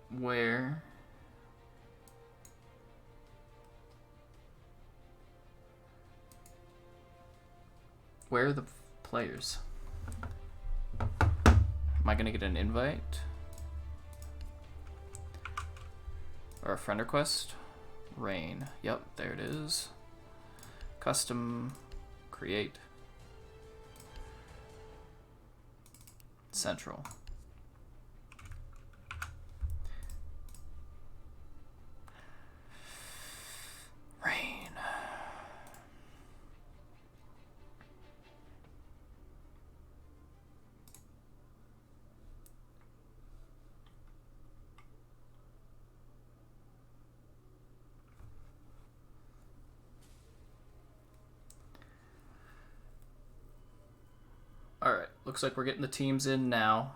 Where are the players? Am I gonna get an invite? Or a friend request? Rain. Yep, there it is. Custom. Create. Central. Rain. Alright, looks like we're getting the teams in now.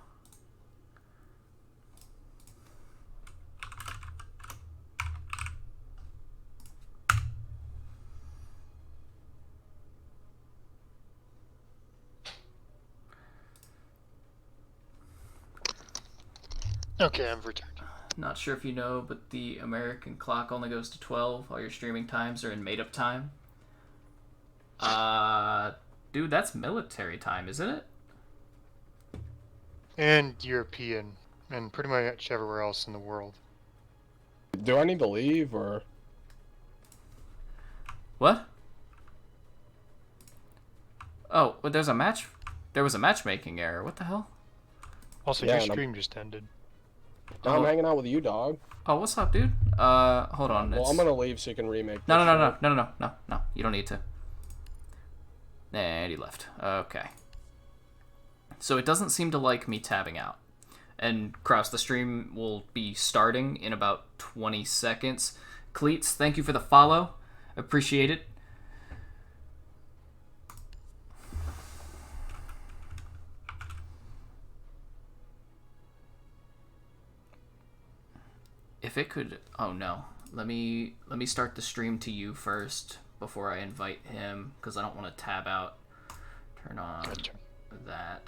Okay, I'm protected. Not sure if you know, but the American clock only goes to 12. All your streaming times are in made-up time. Dude, that's military time, isn't it? And European, and pretty much everywhere else in the world. Do I need to leave, or? What? Oh, well, there's a match. There was a matchmaking error. What the hell? Also, Yeah, your and stream just ended. Now I'm hanging out with you, dog. Oh, what's up, dude? Hold on. Well, I'm gonna leave so you can remake. No. You don't need to. And he left. Okay. So it doesn't seem to like me tabbing out. And Kraus, the stream will be starting in about 20 seconds. Cleats, thank you for the follow. Appreciate it. If it could, oh no. Let me start the stream to you first before I invite him, because I don't want to tab out. Turn on that.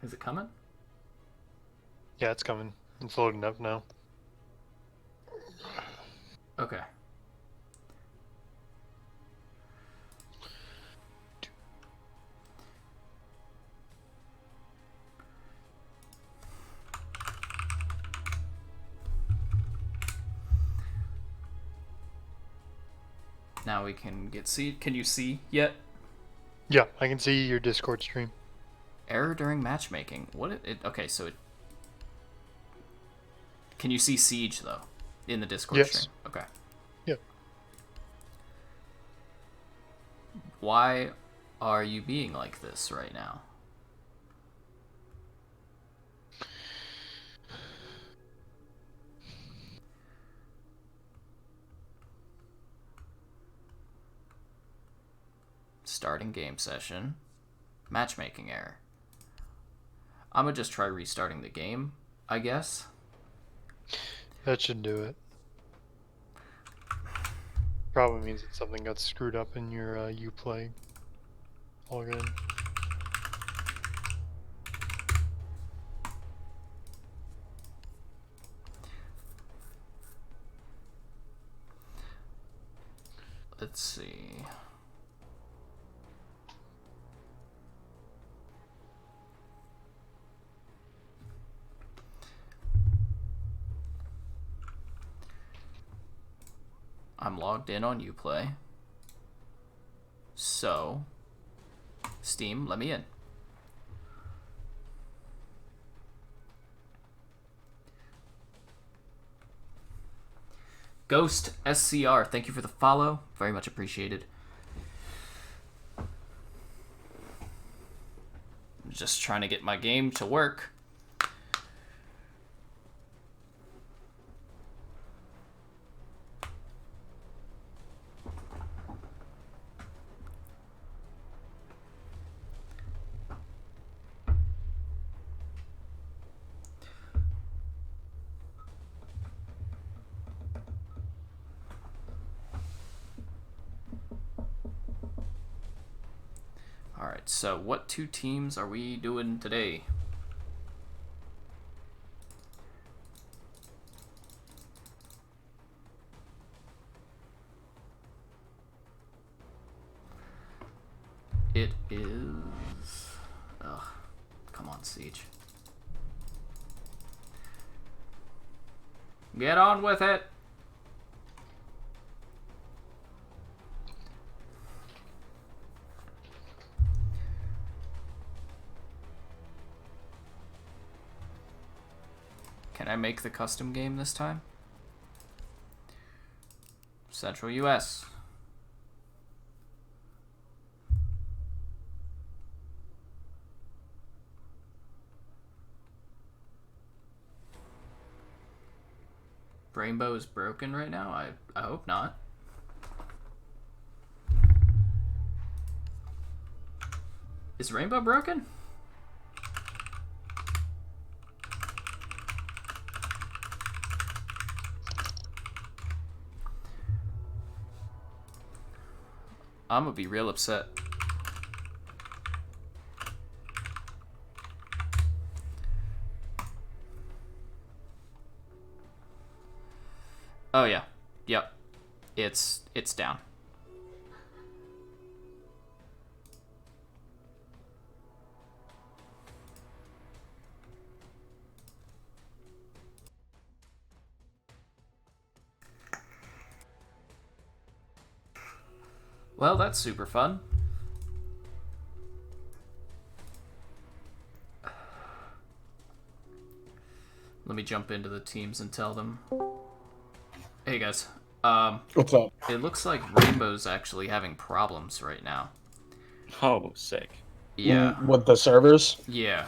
Is it coming? Yeah, it's coming. It's loading up now. Okay. Now we can get see. Can you see yet? Yeah, I can see your Discord stream. Error during matchmaking. What it okay, so it can you see Siege though in the Discord stream? Okay. Yeah. Why are you being like this right now? Starting game session. Matchmaking error. I'm gonna just try restarting the game, I guess. That should do it. Probably means that something got screwed up in your Uplay login. Let's see. I'm logged in on Uplay. So, Steam, let me in. Ghost SCR, thank you for the follow. Very much appreciated. I'm just trying to get my game to work. Alright, so what 2 teams are we doing today? It is... Ugh. Come on, Siege. Get on with it! Can I make the custom game this time? Central US. Rainbow is broken right now? I hope not. Is Rainbow broken? I'm gonna be real upset. Oh yeah. Yep. It's down. Well, that's super fun. Let me jump into the teams and tell them. Hey guys, What's up? it looks like Rainbow's actually having problems right now. Oh, sick. Yeah, With the servers? yeah.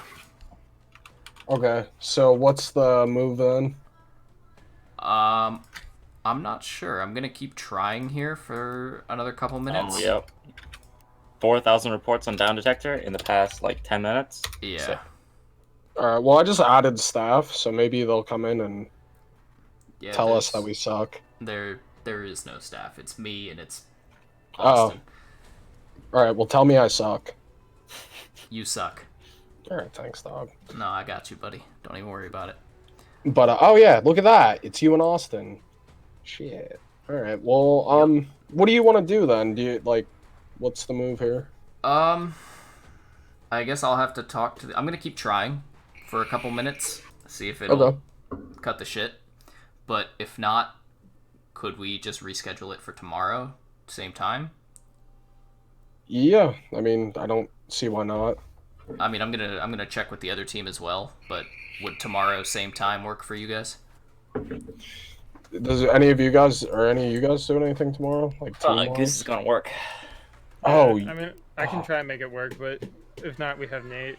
Okay, so what's the move then? I'm not sure. I'm gonna keep trying here for another couple minutes. Yep. 4,000 reports on down detector in the past like 10 minutes. Yeah. Sick. Alright, well I just added staff, so maybe they'll come in and Yeah, tell us there's- that we suck. There is no staff. It's me and it's Oh. Austin. Alright, well tell me I suck. You suck. Alright, thanks, dog. No, I got you, buddy. Don't even worry about it. But, oh yeah, look at that. It's you and Austin. Shit. Alright, well, what do you want to do then? Do you, like, what's the move here? I guess I'll have to talk to I'm gonna keep trying for a couple minutes, see if it'll Okay. cut the shit. But if not, could we just reschedule it for tomorrow, same time? Yeah, I mean, I don't see why not. I mean, I'm gonna check with the other team as well. But would tomorrow same time work for you guys? Does any of you guys do anything tomorrow? Like Goose is gonna work. Oh, I mean, I can try and make it work, but if not, we have Nate.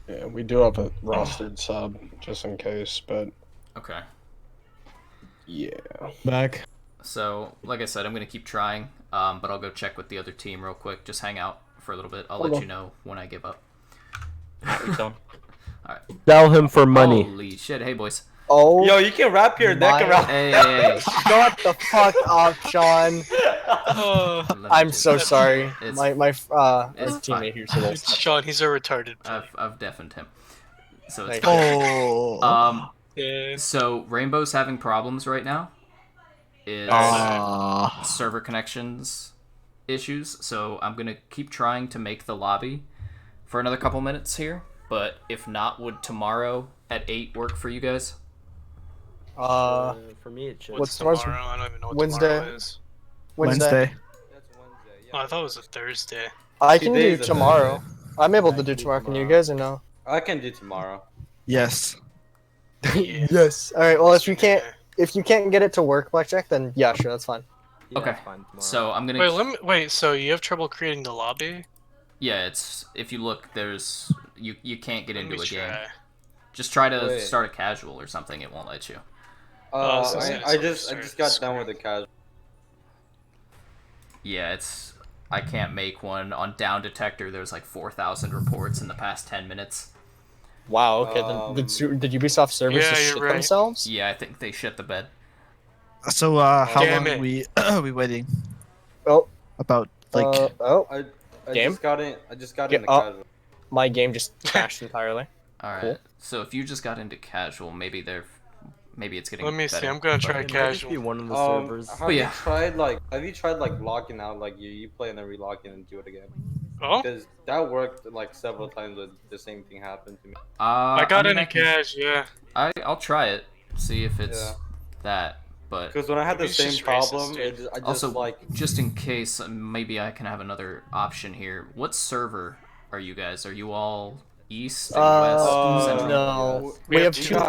yeah, we do have a rostered sub just in case, but Okay. yeah. Back. So, like I said, I'm gonna keep trying. But I'll go check with the other team real quick. Just hang out for a little bit. I'll let Okay. you know when I give up. Sell him for money. Holy shit! Hey, boys. Oh, Yo, you can wrap your neck my- around. Hey. shut the fuck up, Sean. I'm so sorry. It's- My it's teammate fine. here said this. Sean, he's a retarded. I've deafened him. So it's Thank fine. Oh. Yeah. So Rainbow's having problems right now. Is server connections issues. So I'm gonna keep trying to make the lobby for another couple minutes here. But if not, would tomorrow at 8 work for you guys? Uh, For me, it should. What's tomorrow? tomorrow's- I don't even know what Wednesday? tomorrow is. Wednesday. That's Wednesday. Oh, I thought it was a Thursday. I Two can do days of tomorrow. Thursday. I'm able to I do can do tomorrow. Can you tomorrow. guys or no? I can do tomorrow. Yes. Yeah. Yes. All right. Well, if you can't get it to work, Blackjack, then yeah, sure, that's fine. Yeah, Okay. it's fine tomorrow. So I'm gonna. Wait. So you have trouble creating the lobby? Yeah, it's if you look, there's you can't get Let into me a game. try. Just try to Wait. start a casual or something. It won't let you. so I just got done with the casual. Yeah, it's I can't make one on down detector. There's like 4,000 reports in the past 10 minutes. Wow. Okay. Then did Ubisoft servers Yeah, just you're shit right. themselves? Yeah, I think they shit the bed. So how Damn long it. are we we waiting? Oh. About like Oh. I I Game? just got in. I just got Get into up. casual. My game just crashed entirely. All right. Cool. So if you just got into casual, maybe it's getting Let me better. see. I'm gonna try It might just casual. be one of the Have servers. But yeah. you tried like logging out, like you play and then relog in and do it again? Oh, Because that worked like several times. With the same thing happened to me. I got mean, into cash. Yeah. I'll try it. See if it's Yeah. that. But Because when I had the Maybe it's same just problem, racist, I just also, like. just in case, maybe I can have another option here. What server are you guys? Are you all east and west, central? No. We We have have two two. you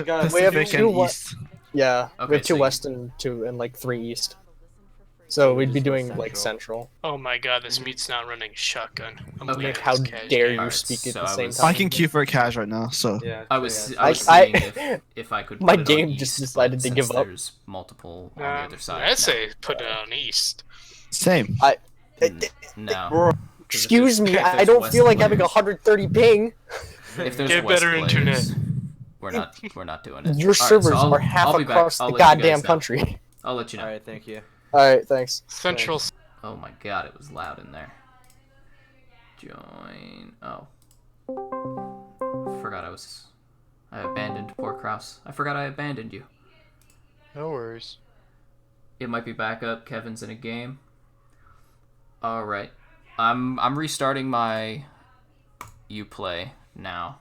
got We have Pacific two and we- East. Yeah, Okay, we have two so west and two and like 3 east. So we'd be Just go doing like central. Oh my god, this meat's not running shotgun. I'm Okay. playing How this cash dare game. you Alright, speak at so the I same was- time? I can queue for a cash right now, so. Yeah. I was I- seeing I- if I could. My put it on game east, just but decided to since give up. There's multiple on the other side. I'd say put it on east. Same. No. Bro, Excuse me, if I there's don't west feel like having players- 130 ping. If there's Get west better players, internet. we're not doing it. Your Alright, so servers I'll- are half I'll be back. across I'll the let you guys goddamn know. country. I'll let you know. Alright, thank you. Alright, thanks. Central. Oh my god, it was loud in there. Join. Oh. Forgot I abandoned poor Kraus. I forgot I abandoned you. No worries. It might be back up. Kevin's in a game. Alright. I'm restarting my Uplay now.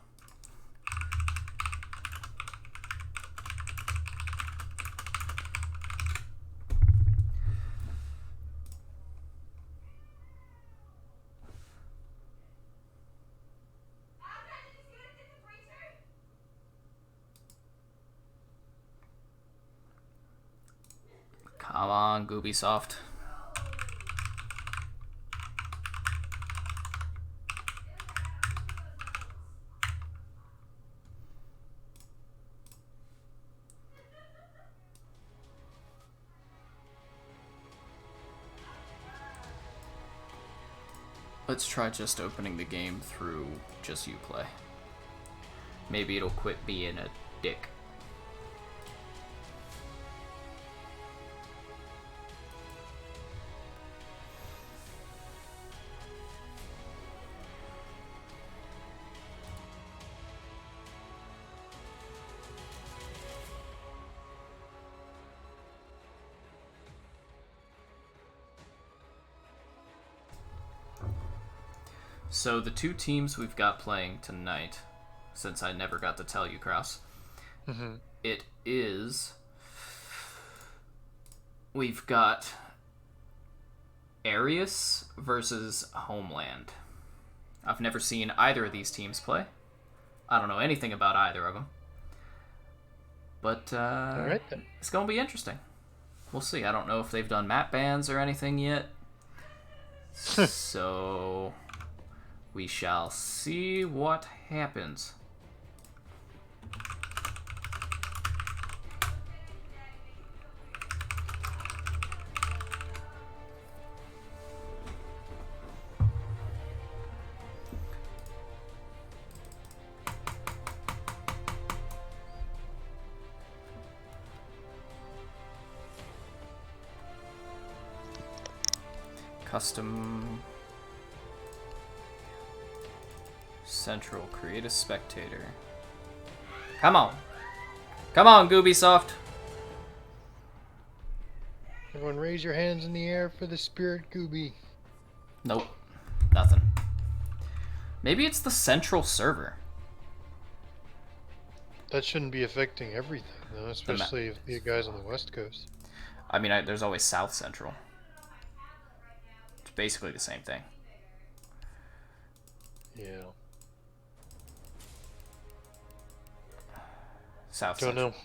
Come on, Ubisoft. Let's try just opening the game through just Uplay. Maybe it'll quit being a dick. So the two teams we've got playing tonight, since I never got to tell you, Kraus, it is... We've got Aerius versus Homeland. I've never seen either of these teams play. I don't know anything about either of them. But Alright then. it's going to be interesting. We'll see. I don't know if they've done map bans or anything yet. So... we shall see what happens. Custom Central, create a spectator. Come on. Come on, Ubisoft. Everyone raise your hands in the air for the Spirit Gooby. Nope. Nothing. Maybe it's the central server. That shouldn't be affecting everything, though, especially if the guys on the West Coast. I mean, there's always South Central. It's basically the same thing. Yeah. South Don't Central. know.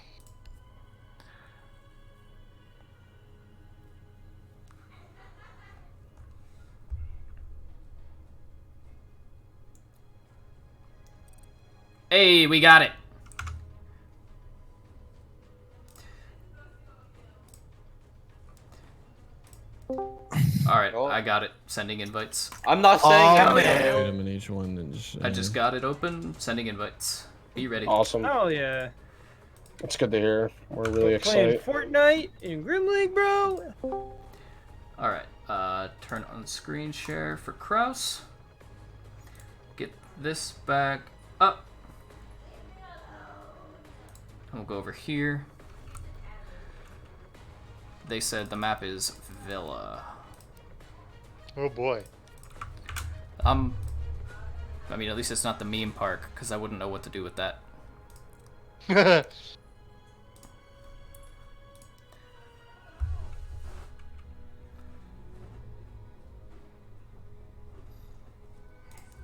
Hey, we got it. Alright, Oh. I got it. Sending invites. I'm not saying Oh, anything. Item in each one and just. I just got it open. Sending invites. Be ready. Awesome. Oh yeah. That's good to hear. We're really Playing excited. Fortnite in Grim League, bro. Alright, turn on screen share for Kraus. Get this back up. And we'll go over here. They said the map is Villa. Oh boy. I mean, at least it's not the meme park, because I wouldn't know what to do with that.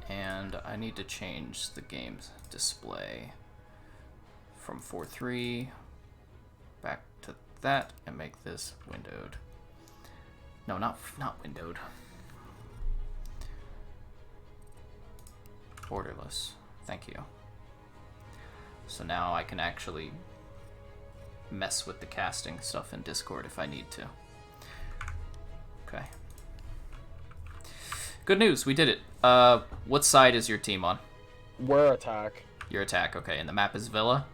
And I need to change the game's display from 4:3 back to that and make this windowed. No, not windowed. Borderless. Thank you. So now I can actually mess with the casting stuff in Discord if I need to. Okay. Good news, we did it. What side is your team on? We're attack. Your attack, okay. And the map is Villa?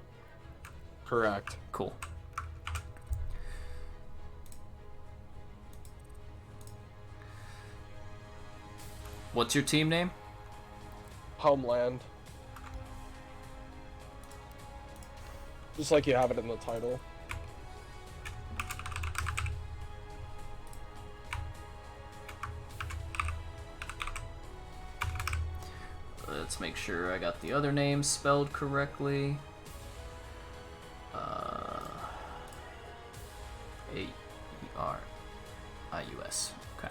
Correct. Cool. What's your team name? Homeland. Just like you have it in the title. Let's make sure I got the other names spelled correctly. Aerius. Okay.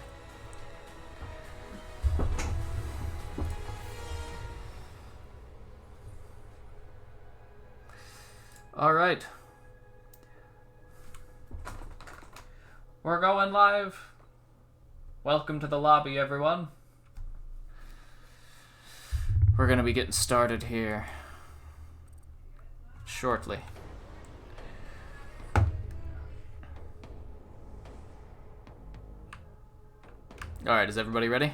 All right. We're going live. Welcome to the lobby, everyone. We're going to be getting started here shortly. All right, is everybody ready?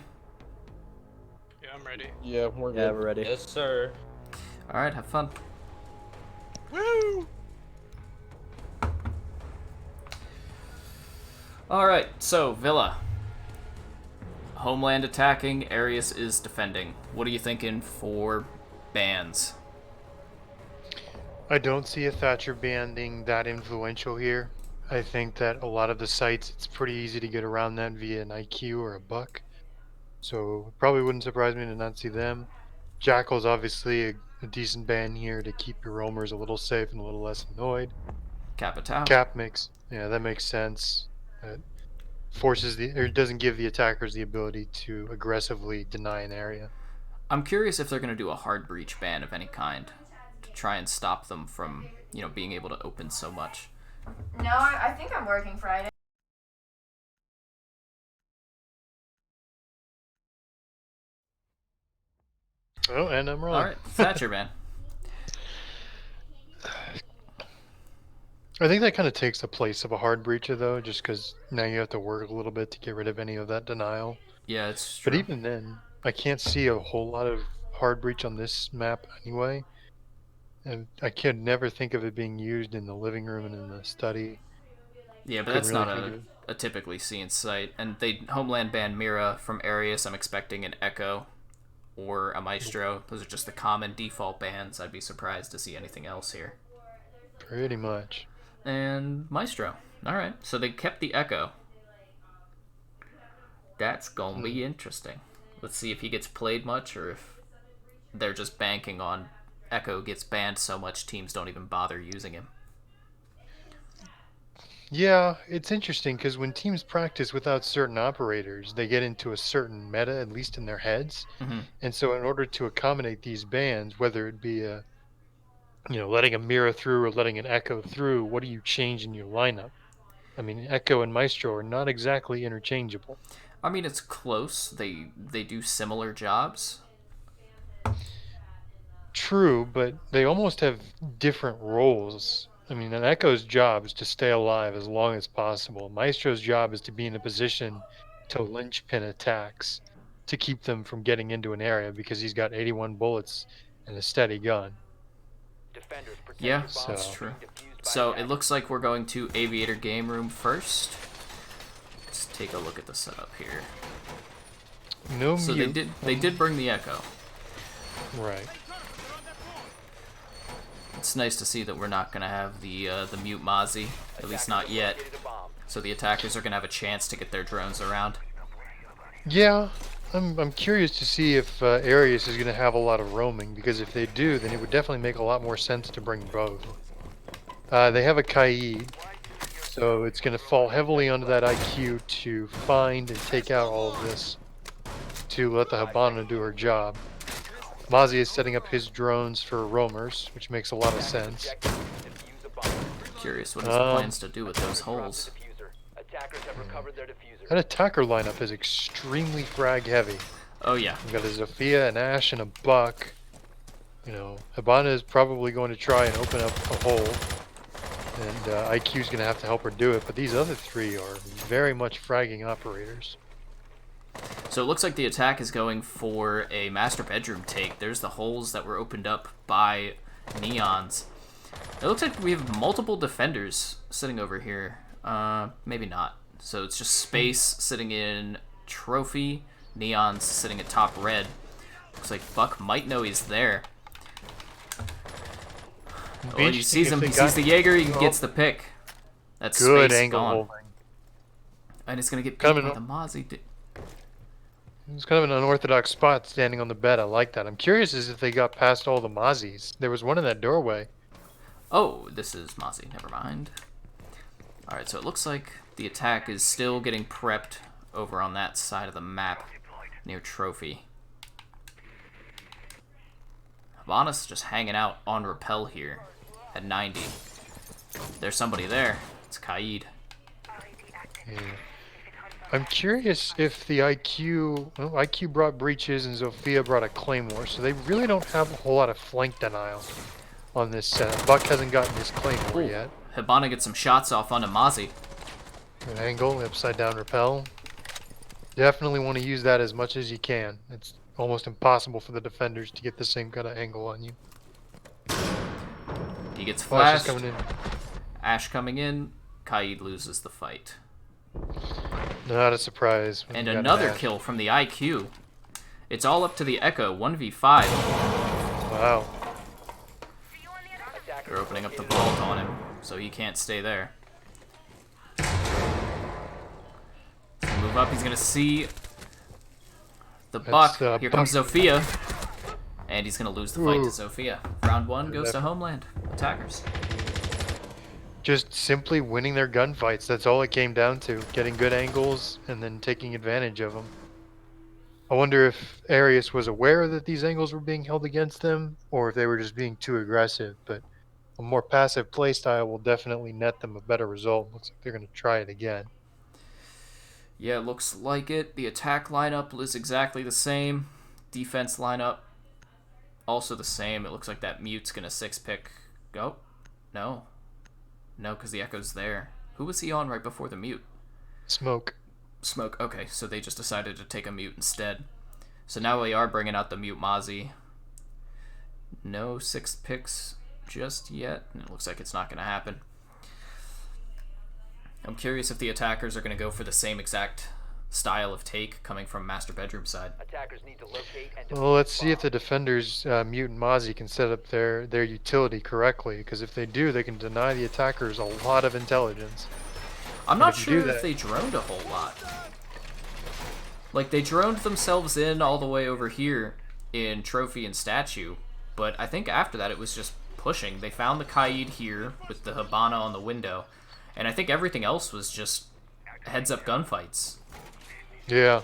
Yeah, I'm ready. Yeah, we're good. Yeah, we're ready. Yes, sir. All right, have fun. Woo! All right, so Villa. Homeland attacking, Aerius is defending. What are you thinking for bans? I don't see a Thatcher ban being that influential here. I think that a lot of the sites, it's pretty easy to get around that via an IQ or a buck. So it probably wouldn't surprise me to not see them. Jackal's obviously a decent ban here to keep your roamers a little safe and a little less annoyed. Capital. Cap that makes sense. It forces it doesn't give the attackers the ability to aggressively deny an area. I'm curious if they're going to do a hard breach ban of any kind to try and stop them from, being able to open so much. No, I think I'm working Friday. Oh, and I'm wrong. All right, Thatcher ban. I think that kind of takes the place of a hard breacher, though, just because now you have to work a little bit to get rid of any of that denial. Yeah, it's true. But even then, I can't see a whole lot of hard breach on this map anyway. And I could never think of it being used in the living room and in the study. Yeah, but that's not a typically seen sight. And they Homeland ban Mira from Aerius. I'm expecting an Echo or a Maestro. Those are just the common default bans. I'd be surprised to see anything else here. Pretty much. And Maestro. Alright, so they kept the Echo. That's gonna be interesting. Let's see if he gets played much or if they're just banking on Echo gets banned so much teams don't even bother using him. Yeah, it's interesting because when teams practice without certain operators, they get into a certain meta, at least in their heads. Mm-hmm. And so in order to accommodate these bans, whether it be letting a Mira through or letting an Echo through, what do you change in your lineup? I mean, Echo and Maestro are not exactly interchangeable. I mean, it's close. They do similar jobs. True, but they almost have different roles. I mean, an Echo's job is to stay alive as long as possible. Maestro's job is to be in a position to linchpin attacks, to keep them from getting into an area because he's got 81 bullets and a steady gun. Yeah, that's true. So it looks like we're going to Aviator Game Room first. Let's take a look at the setup here. No So mute. they did bring the echo. Right. It's nice to see that we're not gonna have the mute Mozzie, at least not yet. So the attackers are gonna have a chance to get their drones around. Yeah, I'm curious to see if Aerius is going to have a lot of roaming, because if they do, then it would definitely make a lot more sense to bring both. They have a Kaid, so it's going to fall heavily onto that IQ to find and take out all of this, to let the Hibana do her job. Mozzie is setting up his drones for roamers, which makes a lot of sense. Curious what his plans to do with those holes. That attacker lineup is extremely frag heavy. Oh yeah. We've got a Zofia, an Ashe, and a Buck. You know, Hibana is probably going to try and open up a hole, and IQ's going to have to help her do it, but these other three are very much fragging operators. So it looks like the attack is going for a master bedroom take. There's the holes that were opened up by Neons. It looks like we have multiple defenders sitting over here. Maybe not. So it's just Space sitting in Trophy, Neon's sitting at top red. Looks like Buck might know he's there. Well, he sees him, he sees the Jaeger, he gets the pick. That's good Space angle gone. holding. And it's going to get picked by the Mozzie. It's kind of an unorthodox spot standing on the bed. I like that. I'm curious as if they got past all the Mozzies. There was one in that doorway. Oh, this is Mozzie. Never mind. Alright, so it looks like the attack is still getting prepped over on that side of the map near Trophy. Hibana's just hanging out on rappel here at 90. There's somebody there. It's Kaid. Yeah. I'm curious if the IQ... Well, IQ brought breaches and Zofia brought a claymore, so they really don't have a whole lot of flank denial on this set. Buck hasn't gotten his claymore yet. Hibana gets some shots off onto Mozzie. An angle, upside down rappel. Definitely want to use that as much as you can. It's almost impossible for the defenders to get the same kind of angle on you. He gets Flash flashed. is coming in. Ash coming in. Kaid loses the fight. Not a surprise. And another kill from the IQ. It's all up to the Echo, 1v5. Wow. They're opening up the vault on him, so he can't stay there. Move up, he's gonna see the Buck. Here comes Zofia. And he's gonna lose the fight to Zofia. Round 1 goes to Homeland. Attackers. Just simply winning their gunfights. That's all it came down to. Getting good angles and then taking advantage of them. I wonder if Aerius was aware that these angles were being held against them, or if they were just being too aggressive. But a more passive playstyle will definitely net them a better result. Looks like they're going to try it again. Yeah, looks like it. The attack lineup is exactly the same. Defense lineup also the same. It looks like that mute's going to 6-pick. Go. No. No, because the Echo's there. Who was he on right before the mute? Smoke. Smoke. Okay, so they just decided to take a mute instead. So now we are bringing out the mute Mozzie. No 6 picks just yet, and it looks like it's not going to happen. I'm curious if the attackers are going to go for the same exact style of take coming from master bedroom side. Well, let's see if the defenders, Mute and Mozzie, can set up their utility correctly, because if they do, they can deny the attackers a lot of intelligence. I'm not sure if they droned a whole lot. Like, they droned themselves in all the way over here in Trophy and Statue, but I think after that it was just pushing. They found the Kaid here with the Hibana on the window, and I think everything else was just heads-up gunfights. Yeah.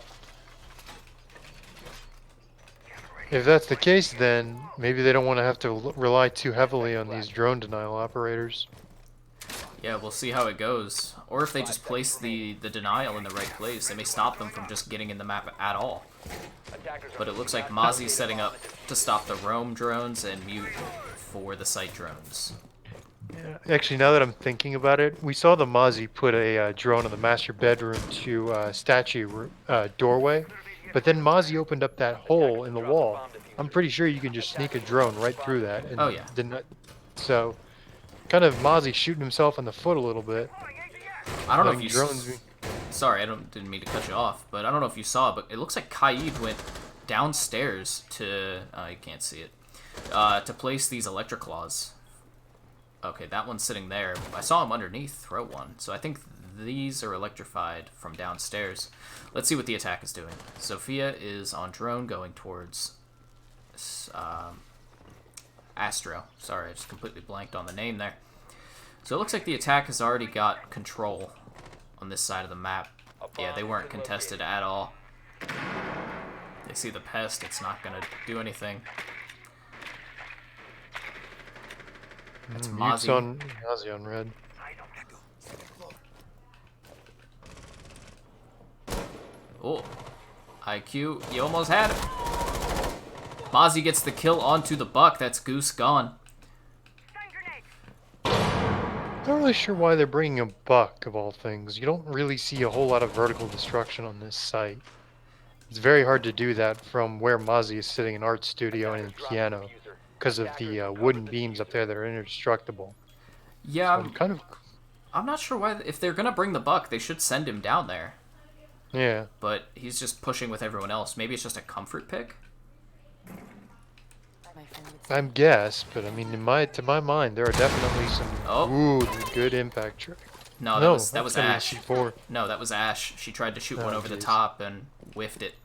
If that's the case, then maybe they don't want to have to rely too heavily on these drone denial operators. Yeah, we'll see how it goes. Or if they just place the denial in the right place, it may stop them from just getting in the map at all. But it looks like Mozzie's setting up to stop the roam drones and mute for the sight drones. Yeah. Actually, now that I'm thinking about it, we saw the Mozzie put a drone in the master bedroom to statue doorway, but then Mozzie opened up that hole in the wall. I'm pretty sure you can just sneak a drone right through that. And oh yeah. So, kind of Mozzie shooting himself in the foot a little bit. I don't know if you sorry, didn't mean to cut you off, but I don't know if you saw, but it looks like Kaid went downstairs to, you can't see it, to place these electric claws. Okay, that one's sitting there. I saw him underneath throw one, so I think these are electrified from downstairs. Let's see what the attack is doing. Sophia is on drone going towards Astro. Sorry, I just completely blanked on the name there. So it looks like the attack has already got control on this side of the map. Yeah, they weren't contested at all. They see the pest, it's not going to do anything. That's Mozzie. Mozzie on red. Oh, IQ, you almost had it. Mozzie gets the kill onto the buck. That's Goose gone. Not really sure why they're bringing a buck, of all things. You don't really see a whole lot of vertical destruction on this site. It's very hard to do that from where Mozzie is sitting in art studio and in piano, because of the wooden beams up there that are indestructible. Yeah, So I'm not sure why. If they're gonna bring the buck, they should send him down there. Yeah. But he's just pushing with everyone else. Maybe it's just a comfort pick. I'm guess, but I mean, to my mind, there are definitely some good impact trick. No, that was Ash. No, that was Ash. She tried to shoot one over the top and whiffed it.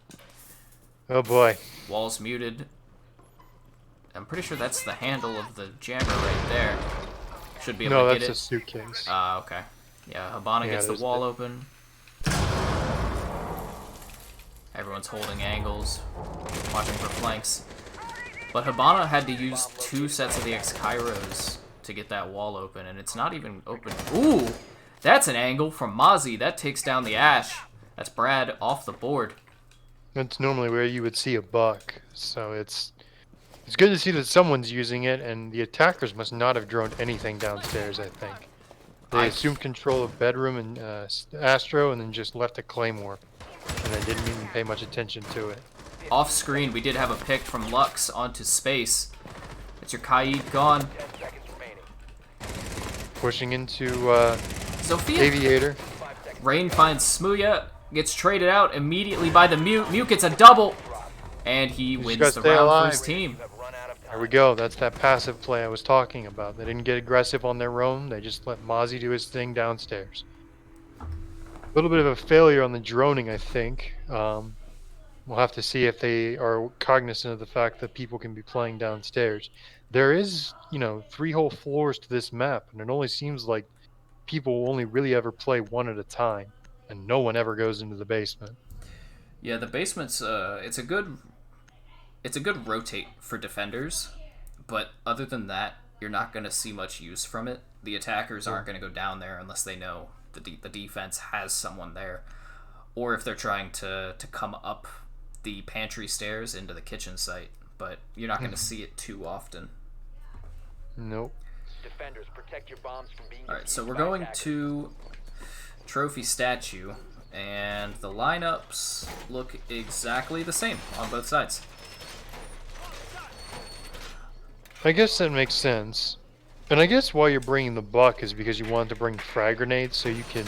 Oh boy. Wall's muted. I'm pretty sure that's the handle of the jammer right there. Should be able to get it. No, that's a suitcase. Okay. Yeah, Habana gets the wall open. Everyone's holding angles, watching for flanks. But Habana had to use 2 sets of the X-Kairos to get that wall open, and it's not even open. Ooh! That's an angle from Mozzie. That takes down the Ash. That's Brad off the board. That's normally where you would see a buck, so it's good to see that someone's using it, and the attackers must not have droned anything downstairs, I think. They assumed control of bedroom and Astro, and then just left a claymore, and they didn't even pay much attention to it. Off screen, we did have a pick from Lux onto space. It's your Kaid gone. Pushing into Sophia. Aviator. Rain finds Smooya, gets traded out immediately by the Mute. Mute gets a double, and he wins the round for his team. There we go. That's that passive play I was talking about. They didn't get aggressive on their own. They just let Mozzie do his thing downstairs. A little bit of a failure on the droning, I think. We'll have to see if they are cognizant of the fact that people can be playing downstairs. There is, 3 whole floors to this map, and it only seems like people only really ever play one at a time, and no one ever goes into the basement. Yeah, the basement's it's a good rotate for defenders, but other than that, you're not going to see much use from it. The attackers aren't going to go down there unless they know the defense has someone there, or if they're trying to come up the pantry stairs into the kitchen site, but you're not going to see it too often. Nope. Defenders, protect your bombs from being Alright, so we're going to Trophy Statue, and the lineups look exactly the same on both sides. I guess that makes sense. And I guess why you're bringing the buck is because you wanted to bring frag grenades so you can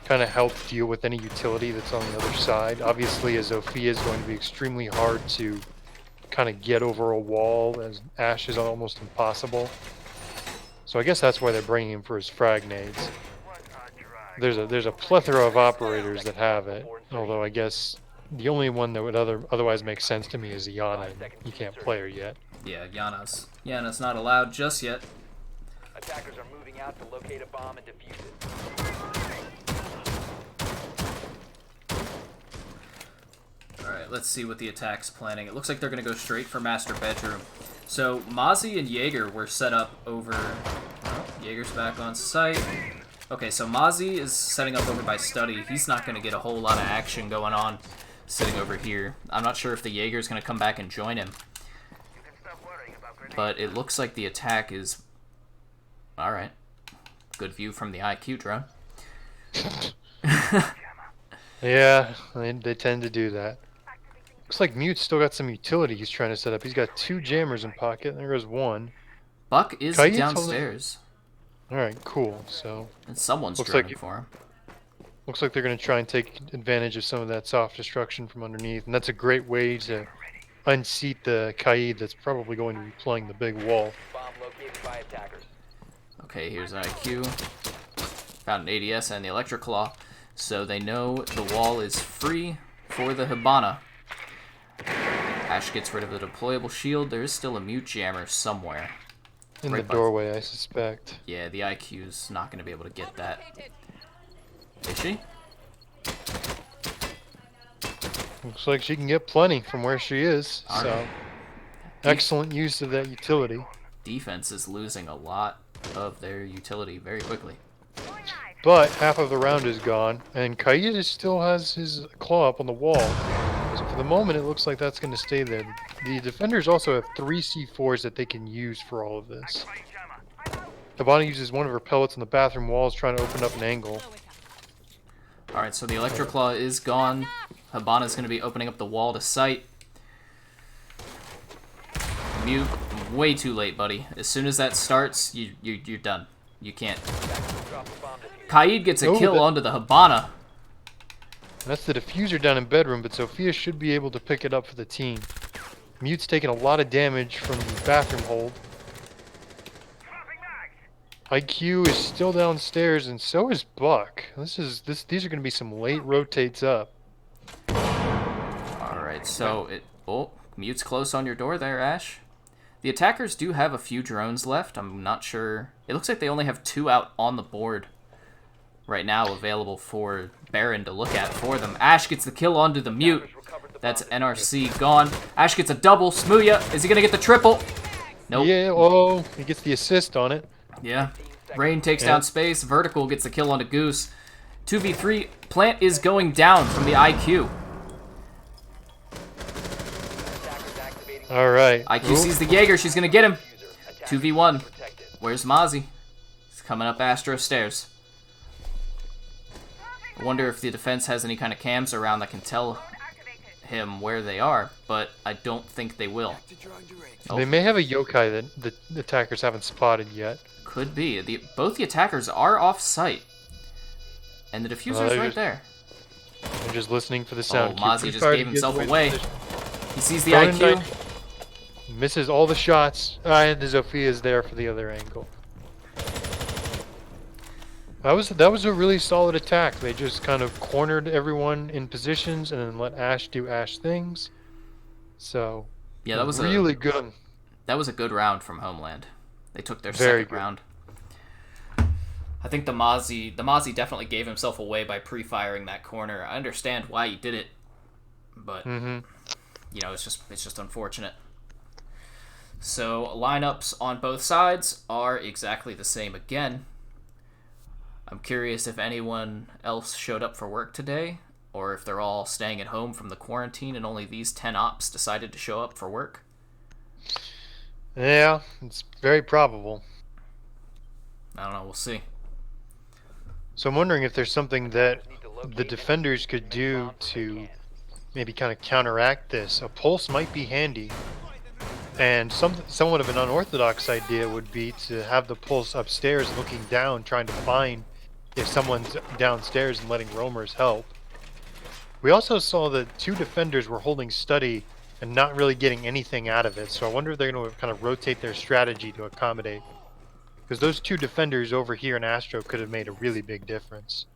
kind of help deal with any utility that's on the other side. Obviously, as Zofia is going to be extremely hard to kind of get over a wall, as Ash is almost impossible. So I guess that's why they're bringing him for his frag nades. There's a plethora of operators that have it, although I guess the only one that would otherwise make sense to me is Yana. You can't play her yet. Yeah, Yana's not allowed just yet. Attackers are moving out to locate a bomb and defuse it. Alright, let's see what the attack's planning. It looks like they're going to go straight for Master Bedroom. So, Mozzie and Jaeger were set up over... Oh, Jaeger's back on site. Okay, so Mozzie is setting up over by Study. He's not going to get a whole lot of action going on sitting over here. I'm not sure if the Jaeger's going to come back and join him. But it looks like the attack is... Alright. Good view from the IQ drone. Yeah, they tend to do that. Looks like Mute's still got some utility he's trying to set up. He's got 2 jammers in pocket, and there goes 1. Buck is downstairs. Alright, cool. So and someone's droning for him. Looks like they're going to try and take advantage of some of that soft destruction from underneath, and that's a great way to unseat the Kaid that's probably going to be playing the big wall. Bomb located by attackers. Okay, here's IQ. Found an ADS and the Electric Claw, so they know the wall is free for the Hibana. Ash gets rid of the deployable shield. There is still a mute jammer somewhere. In Right the by- doorway, I suspect. Yeah, the IQ's not going to be able to get that. Is she? Looks like she can get plenty from where she is, All so right. excellent use of that utility. Defense is losing a lot of their utility very quickly. But half of the round is gone, and Kaid still has his claw up on the wall. So for the moment, it looks like that's going to stay there. The defenders also have 3 C4s that they can use for all of this. Hibana uses one of her pellets on the bathroom walls, trying to open up an angle. Alright, so the Electric Claw is gone. Hibana's going to be opening up the wall to sight. Mute, way too late, buddy. As soon as that starts, you're done. You can't. Kaid gets a kill onto the Hibana. That's the diffuser down in bedroom, but Sophia should be able to pick it up for the team. Mute's taking a lot of damage from the bathroom hold. IQ is still downstairs, and so is Buck. These are going to be some late rotates up. Alright, so Mute's close on your door there, Ash. The attackers do have a few drones left. I'm not sure. It looks like they only have 2 out on the board right now available for Baron to look at for them. Ash gets the kill onto the Mute. That's NRC gone. Ash gets a double. Smooya, is he going to get the triple? Nope. Yeah, oh, he gets the assist on it. Yeah. Rain takes down Space. Vertical gets the kill onto Goose. 2v3. Plant is going down from the IQ. All right. IQ sees the Jaeger. She's going to get him. 2v1. Where's Mozzie? He's coming up Astro stairs. I wonder if the defense has any kind of cams around that can tell him where they are, but I don't think they will. They may have a yokai that the attackers haven't spotted yet. Could be. Both the attackers are off-site. And the diffuser's right there. I'm just listening for the sound. Oh, Mozzie just gave himself away. He sees the IQ. Misses all the shots. And the Zophia's there for the other angle. That was a really solid attack. They just kind of cornered everyone in positions and then let Ash do Ash things. So yeah, that was really good. That was a good round from Homeland. They took their Very second good round. I think the Mozzie definitely gave himself away by pre-firing that corner. I understand why he did it, but you know, it's just unfortunate. So lineups on both sides are exactly the same again. I'm curious if anyone else showed up for work today, or if they're all staying at home from the quarantine and only these 10 ops decided to show up for work. Yeah, it's very probable. I don't know, we'll see. So I'm wondering if there's something that the defenders could do to maybe kind of counteract this. A pulse might be handy. And somewhat of an unorthodox idea would be to have the pulse upstairs looking down, trying to find if someone's downstairs and letting roamers help. We also saw that 2 defenders were holding study and not really getting anything out of it, so I wonder if they're going to kind of rotate their strategy to accommodate. Because those 2 defenders over here in Astro could have made a really big difference.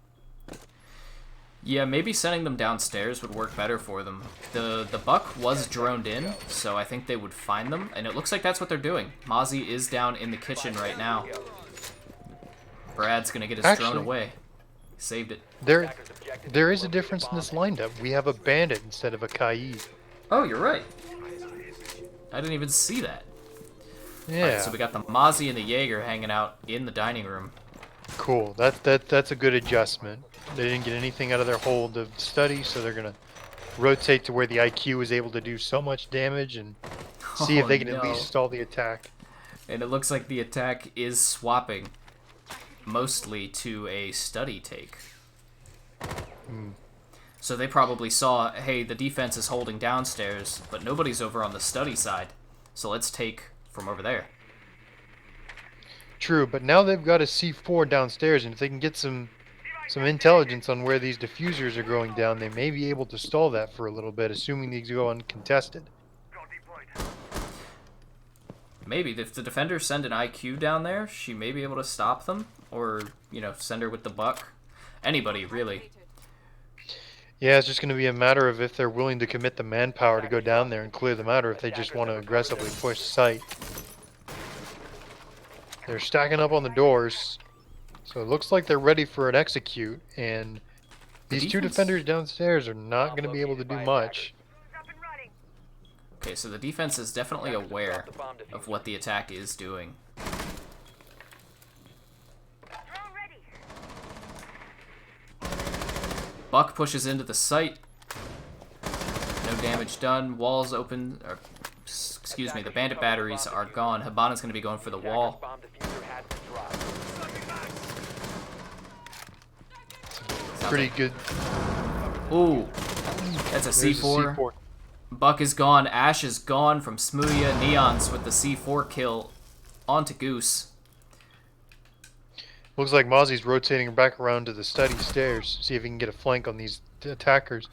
Yeah, maybe sending them downstairs would work better for them. The Buck was droned in, so I think they would find them, and it looks like that's what they're doing. Mozzie is down in the kitchen right now. Brad's gonna get his drone away. He saved it. There is a difference in this lineup. We have a bandit instead of a Kaid. Oh, you're right. I didn't even see that. Yeah. Right, so we got the Mozzie and the Jaeger hanging out in the dining room. Cool. That's a good adjustment. They didn't get anything out of their hold of study, so they're gonna rotate to where the IQ is able to do so much damage and see if they can at least stall the attack. And it looks like the attack is swapping mostly to a study take. So they probably saw, hey, the defense is holding downstairs, but nobody's over on the study side, so let's take from over there. True, but now they've got a C4 downstairs, and if they can get some some intelligence on where these diffusers are going down, they may be able to stall that for a little bit, assuming these go uncontested. Maybe if the defenders send an IQ down there, she may be able to stop them, or send her with the buck. Anybody really. Yeah, it's just going to be a matter of if they're willing to commit the manpower to go down there and clear them out, or if they just want to aggressively push site. They're stacking up on the doors, so it looks like they're ready for an execute, and these two defenders downstairs are not going to be able to do much. Okay, so the defense is definitely aware of what the attack is doing. Buck pushes into the site. No damage done. Walls open. Or, excuse me, the bandit batteries are gone. Hibana's going to be going for the wall. Pretty good. Ooh, that's a C4. Buck is gone. Ash is gone from Smooya. Neon's with the C4 kill onto Goose. Looks like Mozzie's rotating back around to the study stairs, see if he can get a flank on these attackers.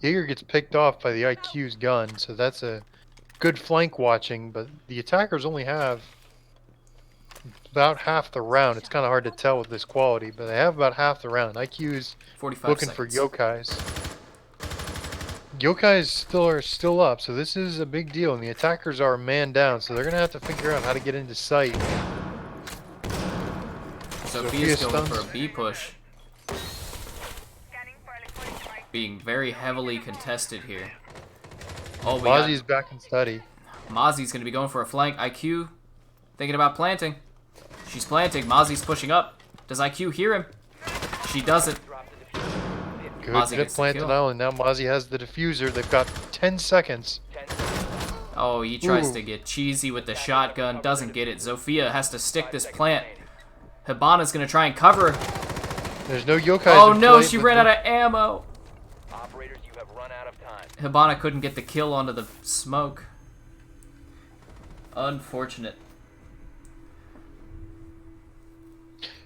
Jaeger gets picked off by the IQ's gun, so that's a good flank watching, but the attackers only have about half the round. It's kind of hard to tell with this quality, but they have about half the round. IQ's looking for yokais. Yokais are still up, so this is a big deal, and the attackers are man down, so they're going to have to figure out how to get into sight. Sophia's going for a B push. Being very heavily contested here. Oh, Mozzie's back in study. Mozzie's going to be going for a flank. IQ thinking about planting. She's planting. Mozzie's pushing up. Does IQ hear him? She doesn't. Good get planted now, and now Mozzie has the diffuser. They've got 10 seconds. Oh, he tries to get cheesy with the shotgun. Doesn't get it. Zofia has to stick this plant. Hibana's going to try and cover her. There's no yokais. Oh no, she ran out of ammo. Operators, you have run out of time. Hibana couldn't get the kill onto the smoke. Unfortunate.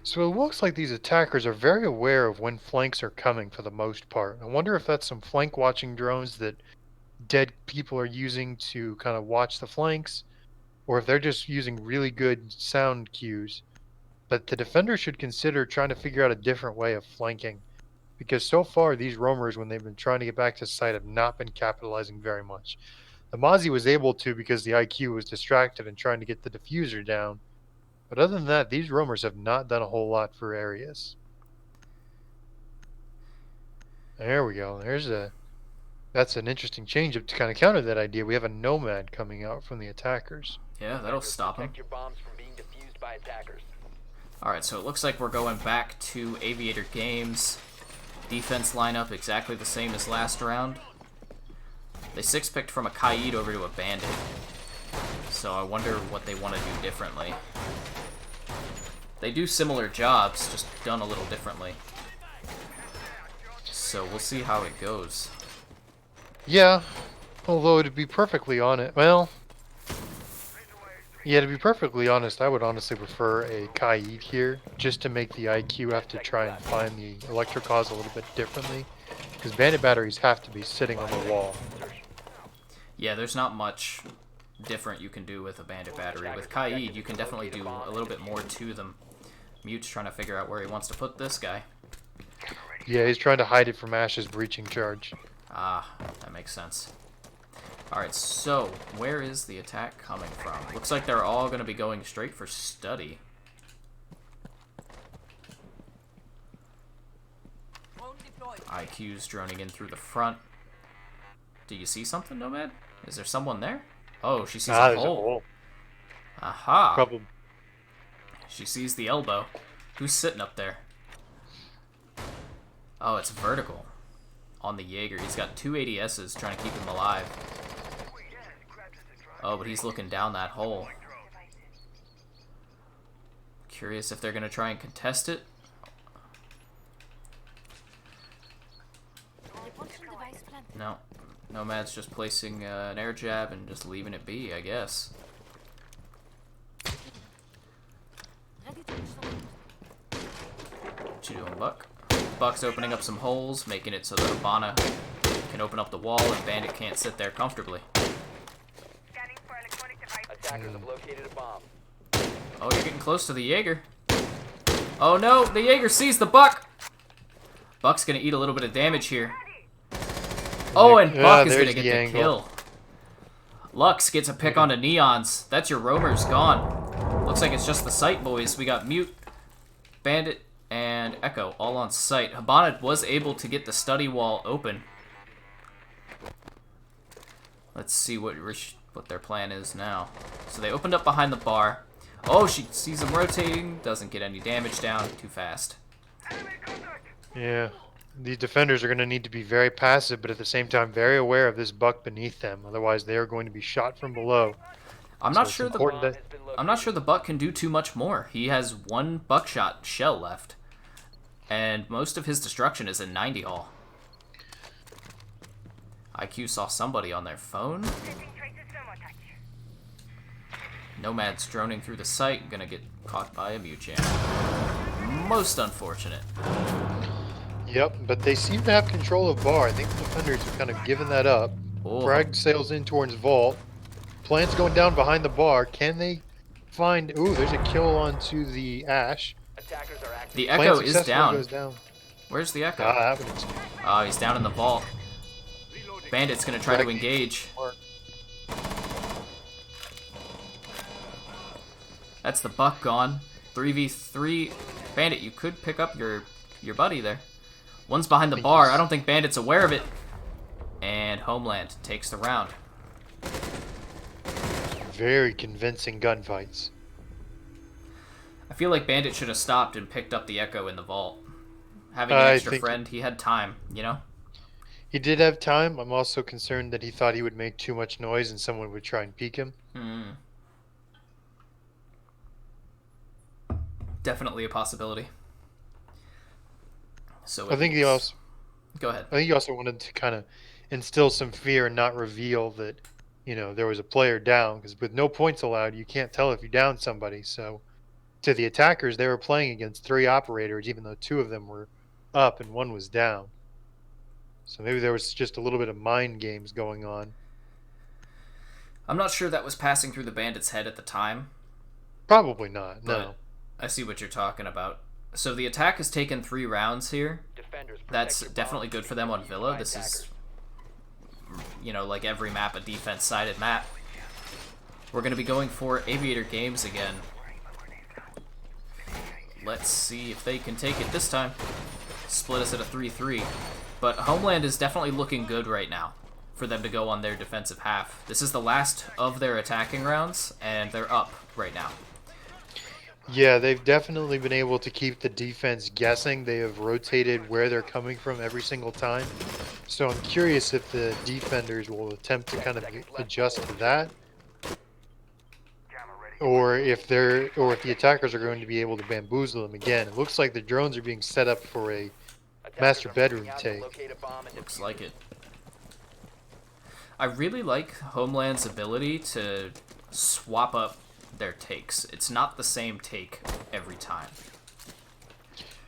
So it looks like these attackers are very aware of when flanks are coming for the most part. I wonder if that's some flank watching drones that dead people are using to kind of watch the flanks, or if they're just using really good sound cues. But the defender should consider trying to figure out a different way of flanking, because so far these roamers, when they've been trying to get back to site, have not been capitalizing very much. The Mozzie was able to because the IQ was distracted and trying to get the diffuser down. But other than that, these roamers have not done a whole lot for Aerius. There we go. That's an interesting change up to kind of counter that idea. We have a nomad coming out from the attackers. Yeah, that'll stop him. Protect your bombs from being defused by attackers. Alright, so it looks like we're going back to Aviator Games. Defense lineup exactly the same as last round. They 6-picked from a Kaid over to a Bandit. So I wonder what they want to do differently. They do similar jobs, just done a little differently. So we'll see how it goes. Yeah, although to be perfectly honest, to be perfectly honest, I would honestly prefer a Kaid here, just to make the IQ have to try and find the electrocause a little bit differently, because bandit batteries have to be sitting on the wall. Yeah, there's not much different you can do with a bandit battery. With Kaid, you can definitely do a little bit more to them. Mute's trying to figure out where he wants to put this guy. Yeah, he's trying to hide it from Ash's breaching charge. Ah, that makes sense. Alright, so where is the attack coming from? Looks like they're all going to be going straight for study. IQ's droning in through the front. Do you see something, Nomad? Is there someone there? Oh, she sees a hole. Aha! Problem. She sees the elbow. Who's sitting up there? Oh, it's vertical. On the Jaeger. He's got 2 ADSs trying to keep him alive. Oh, but he's looking down that hole. Curious if they're going to try and contest it. No. Nomad's just placing an air jab and just leaving it be, I guess. What you doing, Buck? Buck's opening up some holes, making it so that Habana can open up the wall and Bandit can't sit there comfortably. Attackers have located a bomb. Oh, you're getting close to the Jaeger. Oh no, the Jaeger sees the Buck! Buck's gonna eat a little bit of damage here. Oh, and Buck is gonna get the kill. Lux gets a pick onto Neons. That's your roamers gone. Looks like it's just the site boys. We got Mute, Bandit, and Echo all on site. Habana was able to get the study wall open. Let's see what their plan is now. So they opened up behind the bar. Oh, she sees them rotating. Doesn't get any damage down. Too fast. Yeah. These defenders are going to need to be very passive, but at the same time very aware of this Buck beneath them. Otherwise, they are going to be shot from below. I'm not sure the Buck can do too much more. He has one buckshot shell left, and most of his destruction is in 90 all. IQ saw somebody on their phone. Nomad's droning through the site, gonna get caught by a mute jam. Most unfortunate. Yep, but they seem to have control of bar. I think the defenders have kind of given that up. Oh. Frag sails in towards vault. Plant's going down behind the bar. Can they find... Ooh, there's a kill onto the Ash. Attackers are active. The Echo is down. Goes down. Where's the Echo? Happens. Oh, he's down in the vault. Bandit's gonna try to engage. That's the Buck gone. 3v3. Bandit, you could pick up your buddy there. One's behind the bar. I don't think Bandit's aware of it. And Homeland takes the round. Very convincing gunfights. I feel like Bandit should have stopped and picked up the Echo in the vault. Having an extra friend, he had time, you know? He did have time. I'm also concerned that he thought he would make too much noise and someone would try and peek him. Definitely a possibility. So I think he also... Go ahead. I think he also wanted to kind of instill some fear and not reveal that, you know, there was a player down. Because with no points allowed, you can't tell if you downed somebody. So to the attackers, they were playing against 3 operators, even though 2 of them were up and 1 was down. So maybe there was just a little bit of mind games going on. I'm not sure that was passing through the Bandit's head at the time. Probably not, no. I see what you're talking about. So the attack has taken 3 rounds here. That's definitely good for them on Villa. This is, you know, like every map, a defense-sided map. We're going to be going for Aviator Games again. Let's see if they can take it this time. Split us at a 3-3. But Homeland is definitely looking good right now for them to go on their defensive half. This is the last of their attacking rounds, and they're up right now. Yeah, they've definitely been able to keep the defense guessing. They have rotated where they're coming from every single time. So I'm curious if the defenders will attempt to kind of adjust to that. Or if the attackers are going to be able to bamboozle them again. It looks like the drones are being set up for a master bedroom take. Looks like it. I really like Homeland's ability to swap up their takes. It's not the same take every time.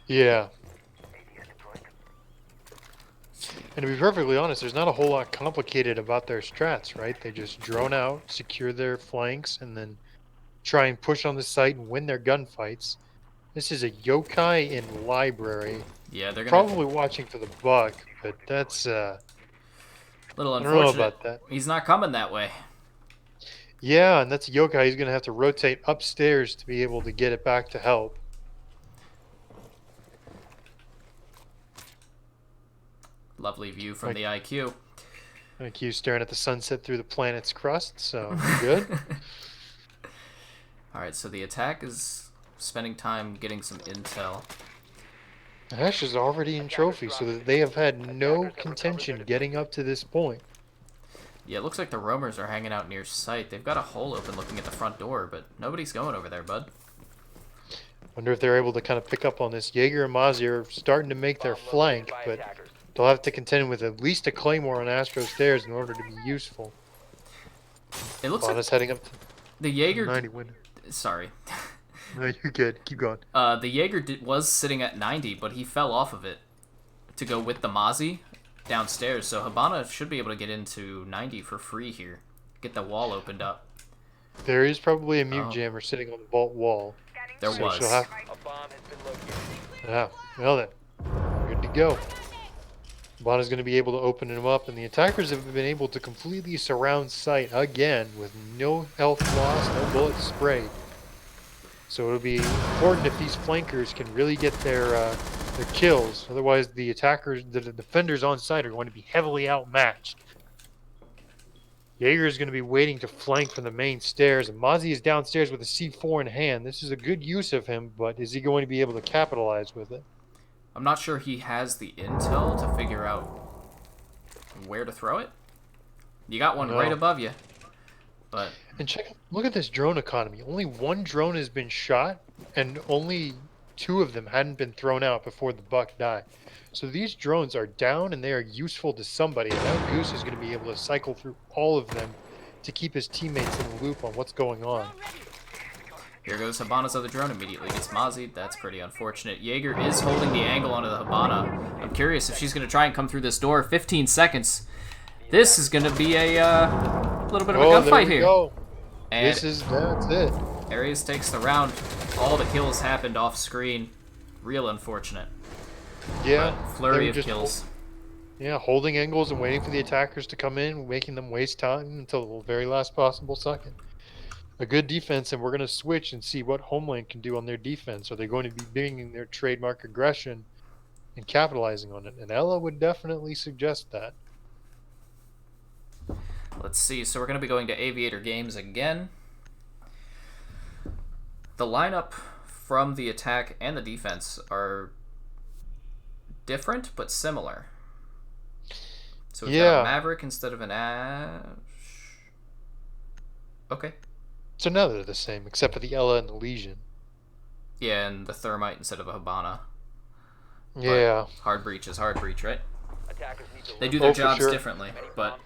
Yeah. And to be perfectly honest, there's not a whole lot complicated about their strats, right? They just drone out, secure their flanks, and then try and push on the site and win their gunfights. This is a yokai in library. Yeah, they're probably watching for the Buck, but that's little unfortunate. I don't know about that. He's not coming that way. Yeah, and that's a yokai. He's gonna have to rotate upstairs to be able to get it back to help. Lovely view from the IQ. IQ staring at the sunset through the planet's crust, so good. Alright, so the attack is spending time getting some intel. Ash is already in trophy, so that they have had no contention getting up to this point. Yeah, it looks like the roamers are hanging out near site. They've got a hole open looking at the front door, but nobody's going over there, bud. Wonder if they're able to kind of pick up on this. Jaeger and Mozzie are starting to make their flank, but they'll have to contend with at least a claymore on Astro stairs in order to be useful. It looks like heading up to the Jaeger. 90 window. Sorry. No, you're good. Keep going. The Jaeger was sitting at 90, but he fell off of it. to go with the Mozzie downstairs, so Hibana should be able to get into 90 for free here. Get the wall opened up. There is probably a mute jammer sitting on the vault wall. There so was. She'll have... A bomb has been located. Yeah, well then. Good to go. Hibana's going to be able to open him up, and the attackers have been able to completely surround site again with no health loss, no bullets sprayed. So it'll be important if these flankers can really get their kills. Otherwise, the attackers, the defenders on site are going to be heavily outmatched. Jaeger is going to be waiting to flank from the main stairs, and Mozzie is downstairs with a C4 in hand. This is a good use of him, but is he going to be able to capitalize with it? I'm not sure he has the intel to figure out where to throw it. You got one right above you. But and look at this drone economy. Only one drone has been shot, and only 2 of them hadn't been thrown out before the buck died. So these drones are down, and they are useful to somebody. And now Goose is going to be able to cycle through all of them to keep his teammates in the loop on what's going on. Here goes Hibana's other drone, immediately gets Mozzie. That's pretty unfortunate. Jaeger is holding the angle onto the Hibana. I'm curious if she's going to try and come through this door. 15 seconds. This is going to be a little bit of a gunfight here. Go. And that's it. Aerius takes the round. All the kills happened off screen. Real unfortunate. Yeah. But flurry of kills. Holding angles and waiting for the attackers to come in, making them waste time until the very last possible second. A good defense, and we're going to switch and see what Homeland can do on their defense. Are they going to be bringing their trademark aggression and capitalizing on it? And Ella would definitely suggest that. Let's see. So we're going to be going to Aviator Games again. The lineup from the attack and the defense are different but similar. So we've got a Maverick instead of an Ash. Okay. So now they're the same, except for the Ella and the Legion. Yeah, and the Thermite instead of a Hibana. Yeah. But hard breach is hard breach, right? Attackers need to They do their jobs differently, but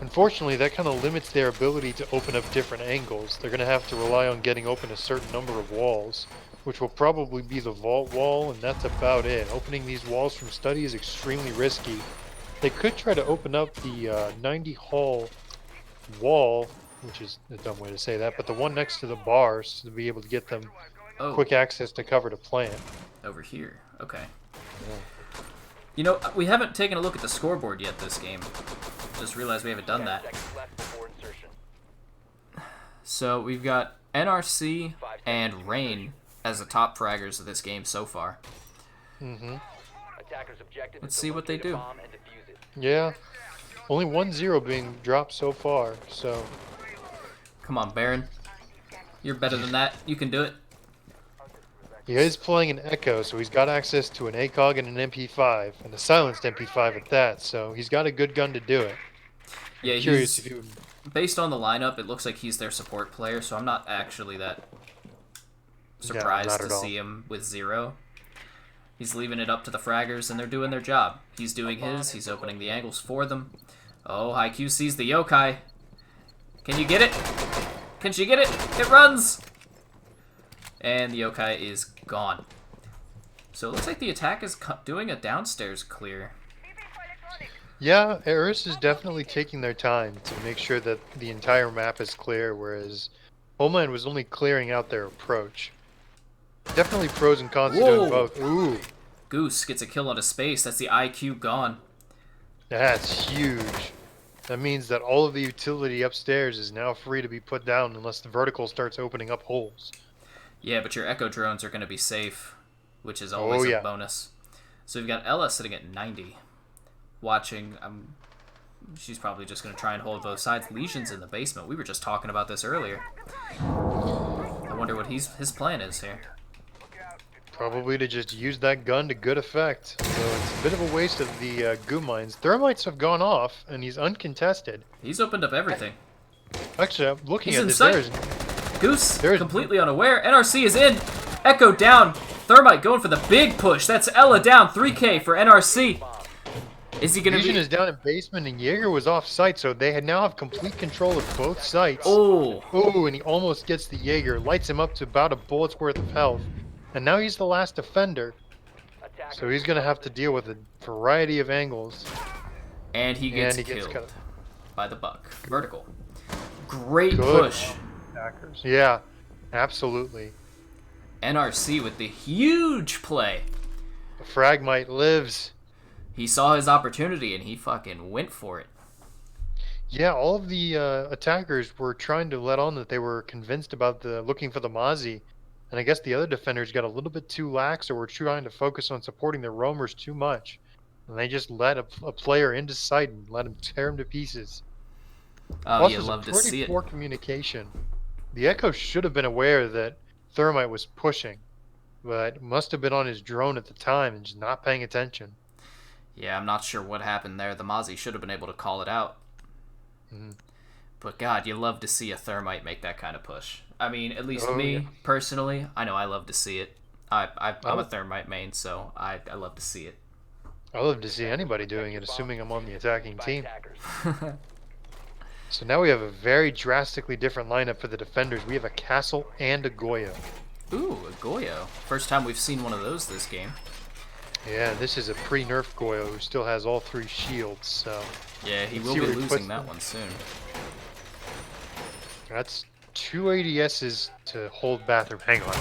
unfortunately, that kind of limits their ability to open up different angles. They're going to have to rely on getting open a certain number of walls, which will probably be the vault wall, and that's about it. Opening these walls from study is extremely risky. They could try to open up the 90 Hall wall, which is a dumb way to say that, but the one next to the bars to be able to get them quick access to cover to plant. Over here, okay. Yeah. You know, we haven't taken a look at the scoreboard yet this game. Just realized we haven't done that. So we've got NRC and Rain as the top fraggers of this game so far. Let's see what they do. Yeah. Only 1-0 being dropped so far, so... Come on, Baron. You're better than that. You can do it. He is playing an Echo, so he's got access to an ACOG and an MP5, and a silenced MP5 at that, so he's got a good gun to do it. Yeah, curious if you... Based on the lineup, it looks like he's their support player, so I'm not actually that surprised to see him with 0. He's leaving it up to the fraggers, and they're doing their job. He's doing his. He's opening the angles for them. Oh, IQ sees the yokai. Can you get it? Can she get it? It runs! And the yokai is gone. So it looks like the attack is doing a downstairs clear. Yeah, Aerius is definitely taking their time to make sure that the entire map is clear, whereas Homeland was only clearing out their approach. Definitely pros and cons to doing both. Ooh. Goose gets a kill on a space. That's the IQ gone. That's huge. That means that all of the utility upstairs is now free to be put down unless the vertical starts opening up holes. Yeah, but your Echo drones are going to be safe, which is always a bonus. So we've got Ella sitting at 90. Watching, she's probably just going to try and hold both sides. Legion's in the basement. We were just talking about this earlier. I wonder what his plan is here. Probably to just use that gun to good effect. So it's a bit of a waste of the goo mines. Thermites have gone off, and he's uncontested. He's opened up everything. Actually, I'm looking at this. Goose completely unaware. NRC is in. Echo down. Thermite going for the big push. That's Ella down. 3K for NRC. Is he going to be... Legion is down in basement, and Jaeger was off site, so they now have complete control of both sites. Oh, and he almost gets the Jaeger. Lights him up to about a bullet's worth of health. And now he's the last defender. So he's going to have to deal with a variety of angles. And he gets And he gets killed cut. by the buck. Vertical. Great Good. push. Yeah, absolutely. NRC with the huge play. The Fragmite lives. He saw his opportunity and he fucking went for it. Yeah, all of the attackers were trying to let on that they were convinced about the looking for the Mozzie. And I guess the other defenders got a little bit too lax or were trying to focus on supporting the roamers too much. And they just let a player into sight and let him tear him to pieces. Oh, Plus, you there's love a to pretty see it. poor communication. The Echo should have been aware that Thermite was pushing, but must have been on his drone at the time and just not paying attention. Yeah, I'm not sure what happened there. The Mozzie should have been able to call it out. Mhm. But God, you love to see a Thermite make that kind of push. I mean, at least Oh, me, yeah. personally, I know I love to see it. I'm Oh. a Thermite main, so I love to see it. I love to see anybody doing it, assuming I'm on the attacking By team. attackers. So now we have a very drastically different lineup for the defenders. We have a Castle and a Goyo. Ooh, a Goyo. First time we've seen one of those this game. Yeah, this is a pre-nerf Goyo who still has all 3 shields, so Yeah, he Let's will see be where he puts losing that them. one soon. that's 2 ADSs to hold bathroom. Hang on.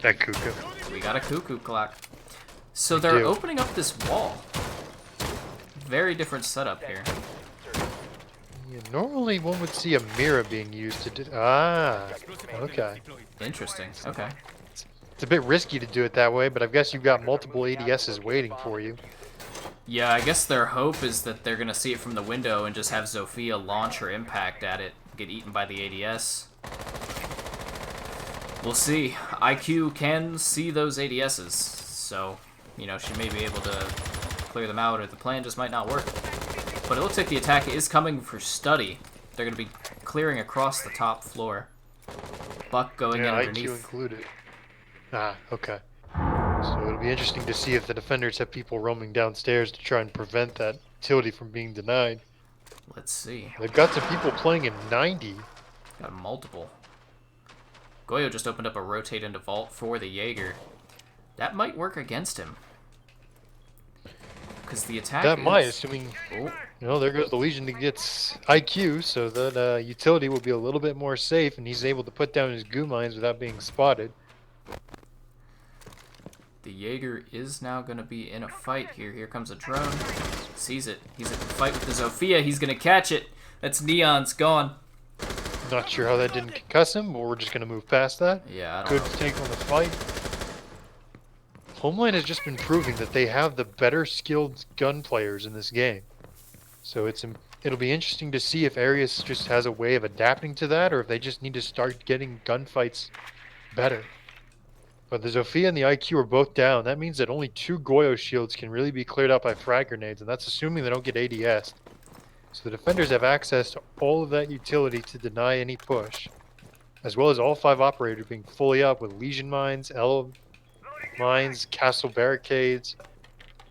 That cuckoo. We got a cuckoo clock. So We they're do. opening up this wall. Very different setup here. Yeah, normally one would see a mirror being used to do... Ah, okay. Interesting. Okay. It's a bit risky to do it that way, but I guess you've got multiple ADSs waiting for you. Yeah, I guess their hope is that they're going to see it from the window and just have Zofia launch her impact at it, get eaten by the ADS. We'll see. IQ can see those ADSs, so, you know, she may be able to clear them out, or the plan just might not work. But it looks like the attack is coming for Study. They're going to be clearing across the top floor. Buck going in Yeah, IQ underneath. included. Ah, okay. So it'll be interesting to see if the defenders have people roaming downstairs to try and prevent that utility from being denied. Let's see. They've got some people playing in 90. Got multiple. Goyo just opened up a rotate into vault for the Jaeger. That might work against him. Because the attack That is... might, assuming... Oh, You know, there goes the Legion that gets IQ, so that utility will be a little bit more safe, and he's able to put down his goo mines without being spotted. the Jaeger is now going to be in a fight here. Here comes a drone. Sees it. He's in a fight with the Zofia. He's going to catch it. That's Neon's gone. Not sure how that didn't concuss him, but we're just going to move past that. Yeah, I don't Good know. take on the fight. Homeland has just been proving that they have the better skilled gun players in this game. So it'll be interesting to see if Aerius just has a way of adapting to that, or if they just need to start getting gunfights better. But the Zofia and the IQ are both down. That means that only 2 Goyo shields can really be cleared out by frag grenades, and that's assuming they don't get ADS. So the defenders have access to all of that utility to deny any push, as well as all 5 operators being fully up with Legion mines, L mines, castle barricades.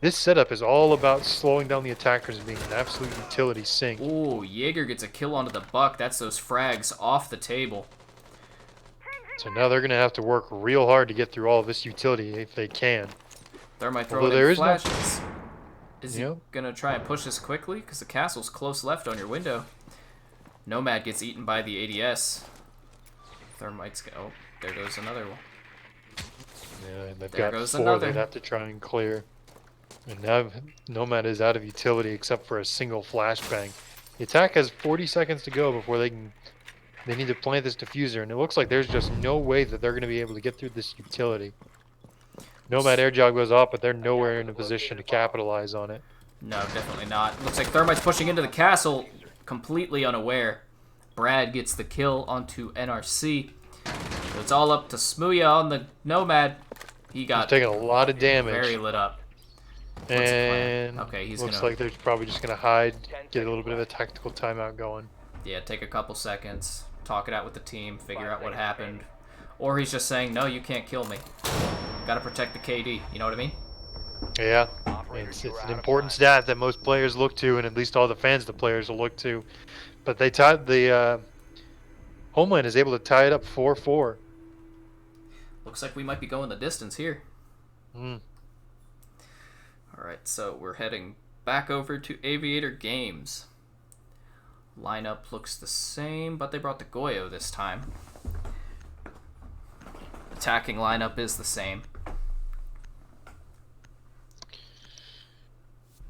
This setup is all about slowing down the attackers and being an absolute utility sink. Ooh, Jaeger gets a kill onto the Buck. That's those frags off the table. So now they're going to have to work real hard to get through all of this utility if they can. Thermite Although throwing there in is no- flashes. Is he Yep. gonna try and push this quickly? Because the castle's close left on your window. Nomad gets eaten by the ADS. Thermite's oh, there goes another one. Yeah, and they've There got goes 4 another. they'd have to try and clear. And now Nomad is out of utility except for a single flashbang. The attack has 40 seconds to go before they need to plant this diffuser, and it looks like there's just no way that they're going to be able to get through this utility. Nomad air jog goes off, but they're nowhere in a position to capitalize on it. No, definitely not. Looks like Thermite's pushing into the castle, completely unaware. Brad gets the kill onto NRC. So it's all up to Smooya on the Nomad. He He's got taking a lot of damage. very lit up. What's the plan? And Okay, he's looks gonna like they're probably just going to hide, get a little bit of a tactical timeout going. yeah, take a couple seconds, talk it out with the team, figure out what happened. Or he's just saying, no, you can't kill me. Gotta protect the KD, you know what I mean? Yeah, it's an important stat that most players look to, and at least all the fans of the players will look to. But they tied the Homeland is able to tie it up 4-4. Looks like we might be going the distance here. Hmm. Alright, so we're heading back over to Aviator Games. Lineup looks the same, but they brought the Goyo this time. Attacking lineup is the same.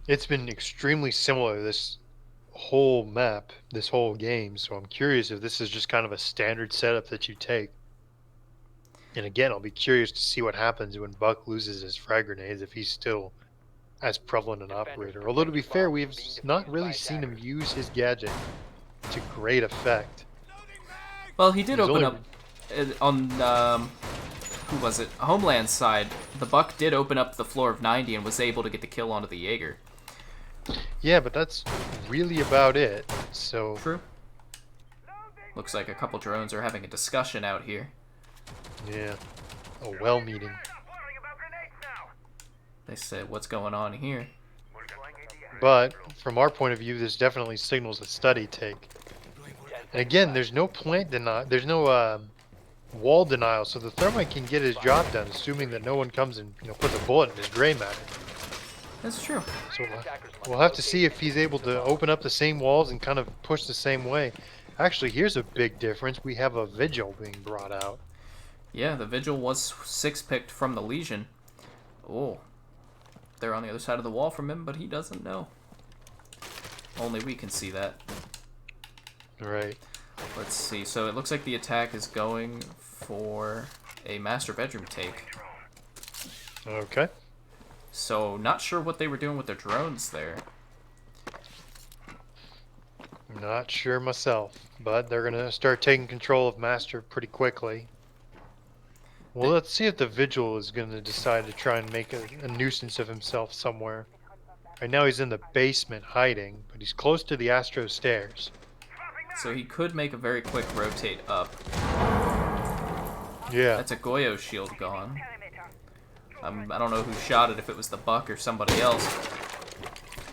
It's been extremely similar this whole map, this whole game, so I'm curious if this is just kind of a standard setup that you take. And again, I'll be curious to see what happens when Buck loses his frag grenades, if he's still as prevalent an operator. Although to be fair, we've not really seen him use his gadget to great effect. Well, he did He's open only- up on who was it? Homeland side. The Buck did open up the floor of 90 and was able to get the kill onto the Jaeger. Yeah, but that's really about it. So True. Looks like a couple drones are having a discussion out here. yeah, a well meeting. They said, "What's going on here?" But from our point of view, this definitely signals a study take. And again, there's no plant denial. There's no wall denial, so the thermite can get his job done, assuming that no one comes and puts a bullet in his gray matter. That's true. So we'll have to see if he's able to open up the same walls and kind of push the same way. Actually, here's a big difference. We have a Vigil being brought out. Yeah, the Vigil was 6-picked from the Legion. Oh. They're on the other side of the wall from him, but he doesn't know. Only we can see that. Right. Let's see. So it looks like the attack is going for a master bedroom take. Okay. So not sure what they were doing with their drones there. Not sure myself, but they're gonna start taking control of Master pretty quickly. Well, let's see if the Vigil is gonna decide to try and make a nuisance of himself somewhere. Right now he's in the basement hiding, but he's close to the Astro stairs. So he could make a very quick rotate up. Yeah. That's a Goyo shield gone. I don't know who shot it, if it was the Buck or somebody else.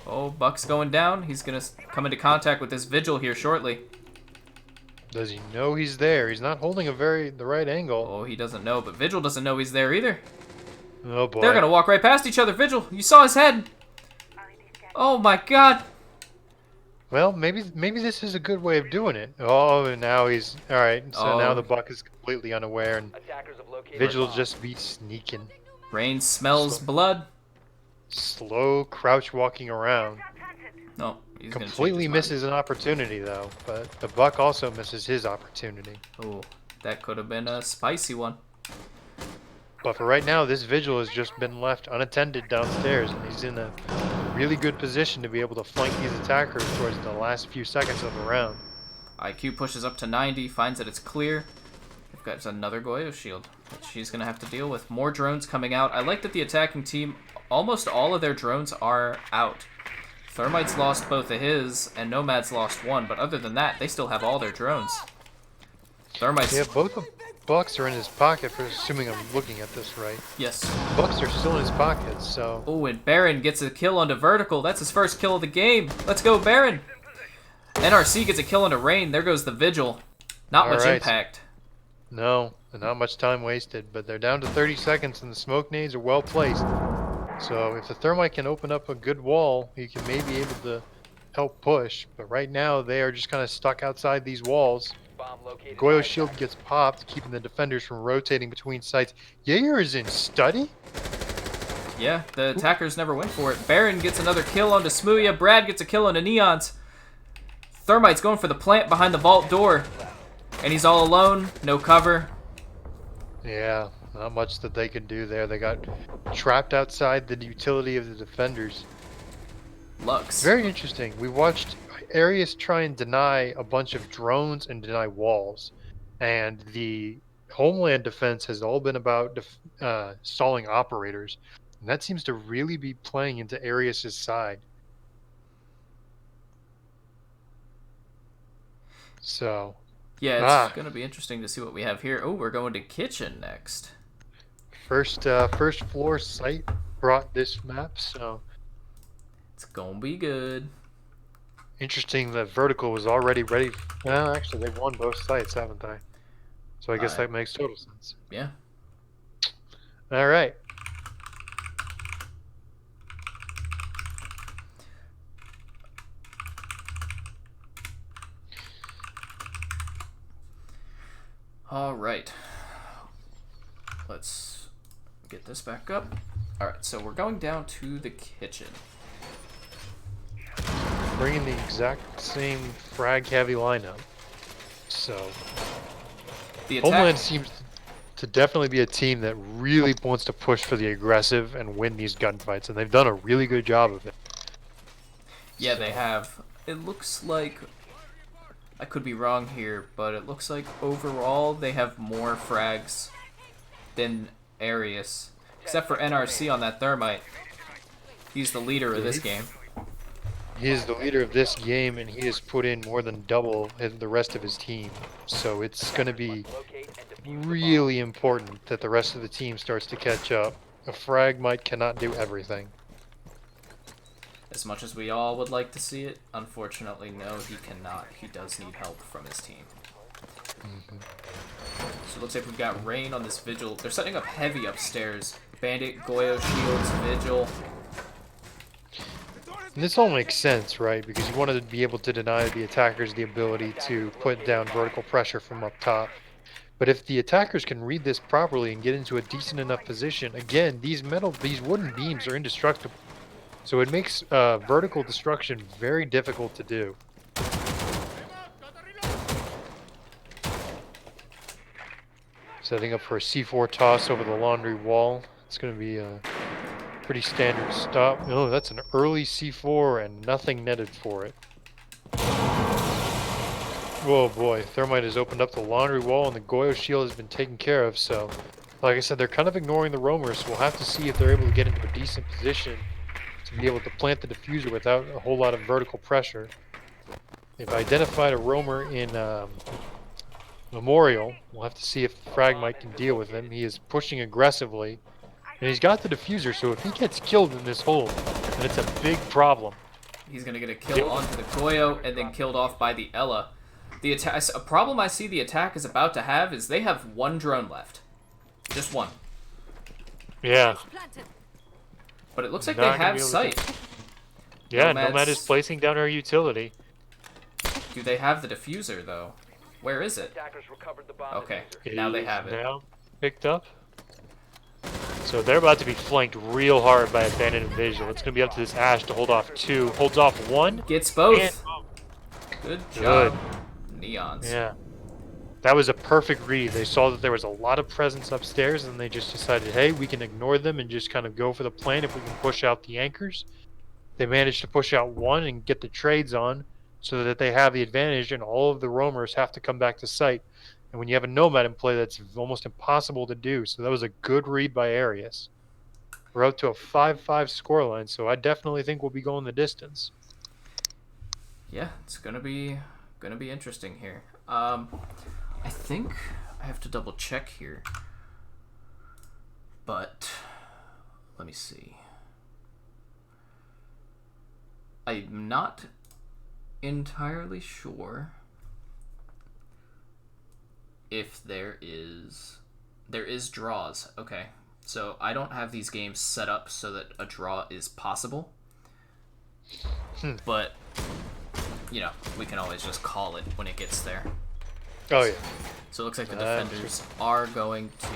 Oh, Buck's going down. He's going to come into contact with this Vigil here shortly. Does he know he's there? He's not holding the right angle. Oh, he doesn't know, but Vigil doesn't know he's there either. Oh boy. They're going to walk right past each other. Vigil, you saw his head. Oh my god. Well, maybe this is a good way of doing it. Oh, and now he's alright, so now the Buck is completely unaware and Vigil just be sneaking. Rain smells blood. Slow crouch walking around. No, he's gonna Completely change his misses an opportunity though, but the Buck also misses his opportunity. mind. Oh, that could have been a spicy one. But for right now, this Vigil has just been left unattended downstairs, and he's in a really good position to be able to flank these attackers towards the last few seconds of the round. IQ pushes up to 90, finds that it's clear. They've got another Goyo shield, which she's going to have to deal with. More drones coming out. I like that the attacking team, almost all of their drones are out. Thermite's lost both of his, and Nomad's lost one, but other than that, they still have all their drones. Thermite's... Yeah, both of Bucks are in his pocket, for assuming I'm looking at this right. Yes. Bucks are still in his pockets, so... Oh, and Baron gets a kill onto Vertical. That's his first kill of the game. Let's go, Baron! NRC gets a kill onto Rain. There goes the Vigil. Not much impact. No, not much time wasted, but they're down to 30 seconds and the smoke nades are well placed. So if the Thermite can open up a good wall, he can maybe able to help push. But right now, they are just kind of stuck outside these walls. Goyo's shield gets popped, keeping the defenders from rotating between sites. Jaeger is in study? Yeah, the attackers never went for it. Baron gets another kill onto Smooya. Brad gets a kill onto Neons. Thermite's going for the plant behind the vault door. And he's all alone, no cover. Yeah, not much that they can do there. They got trapped outside the utility of the defenders. Lux. Very interesting. We watched Aerius try and deny a bunch of drones and deny walls. And the Homeland defense has all been about stalling operators. And that seems to really be playing into Aerius' side. So... Yeah, it's going to be interesting to see what we have here. Oh, we're going to kitchen next. First floor site brought this map, so... It's going to be good. Interesting that Vertical was already ready. Well, actually, they've won both sites, haven't they? So I guess that makes total sense. Yeah. All right. All right. Let's get this back up. All right, so we're going down to the kitchen. Bringing the exact same frag-heavy lineup. So, The attack. Homeland seems to definitely be a team that really wants to push for the aggressive and win these gunfights, and they've done a really good job of it. Yeah, they have. It looks like, I could be wrong here, but it looks like overall they have more frags than Aerius. Except for NRC on that thermite. He's the leader of this game. He is the leader of this game, and he has put in more than double the rest of his team. So it's going to be really important that the rest of the team starts to catch up. A fragmite cannot do everything. As much as we all would like to see it, unfortunately, no, he cannot. He does need help from his team. So it looks like we've got rain on this vigil. They're setting up heavy upstairs. Bandit, Goyo shields, vigil. And this all makes sense, right? Because you wanted to be able to deny the attackers the ability to put down vertical pressure from up top. But if the attackers can read this properly and get into a decent enough position, again, these wooden beams are indestructible. So it makes vertical destruction very difficult to do. Setting up for a C4 toss over the laundry wall. It's going to be a pretty standard stop. Oh, that's an early C4 and nothing netted for it. Oh boy, Thermite has opened up the laundry wall and the Goyo shield has been taken care of, so like I said, they're kind of ignoring the roamers, so we'll have to see if they're able to get into a decent position to be able to plant the diffuser without a whole lot of vertical pressure. They've identified a roamer in Memorial. We'll have to see if Fragmite can deal with him. He is pushing aggressively, and he's got the diffuser, so if he gets killed in this hole, then it's a big problem. He's going to get a kill onto the Goyo and then killed off by the Ella. The attack, a problem I see the attack is about to have is they have one drone left. Just one. Yeah. But it looks like Not they gonna have be able to- sight. Yeah, Nomad's- Nomad is placing down her utility. Do they have the diffuser, though? Where is it? Attackers recovered the bomb Okay, diffuser. now they have it. Now picked up. So they're about to be flanked real hard by a Bandit and Vigil. It's going to be up to this Ash to hold off two. Holds off one. Gets both. And- Good job. Neons. Yeah. That was a perfect read. They saw that there was a lot of presence upstairs, and they just decided, hey, we can ignore them and just kind of go for the plan if we can push out the anchors. They managed to push out one and get the trades on so that they have the advantage, and all of the roamers have to come back to site. And when you have a Nomad in play, that's almost impossible to do. So that was a good read by Aerius. We're up to a 5-5 scoreline, so I definitely think we'll be going the distance. Yeah, it's gonna be interesting here. I think I have to double check here, but let me see. I'm not entirely sure if there is draws. Okay, so I don't have these games set up so that a draw is possible, but you know, we can always just call it when it gets there. Oh, yeah. So it looks like the defenders are going to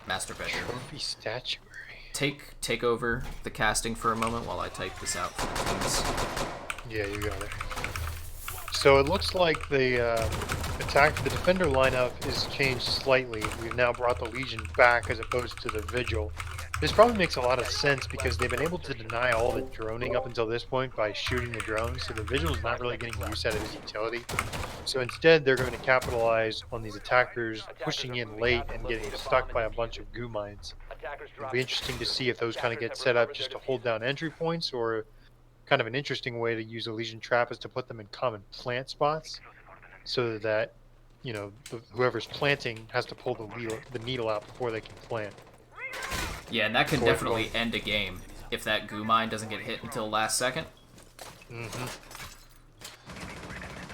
master bedroom. Trophy statuary. Take over the casting for a moment while I type this out for the teams. Yeah, you got it. So it looks like the defender lineup is changed slightly. We've now brought the Legion back as opposed to the Vigil. This probably makes a lot of sense because they've been able to deny all the droning up until this point by shooting the drones, so the Vigil is not really getting use out of his utility. So instead, they're going to capitalize on these attackers pushing in late and getting stuck by a bunch of goo mines. It'll be interesting to see if those kind of get set up just to hold down entry points, or kind of an interesting way to use a Legion trap is to put them in common plant spots, so that, you know, whoever's planting has to pull the needle out before they can plant. Yeah, and that can definitely end a game if that goo mine doesn't get hit until last second.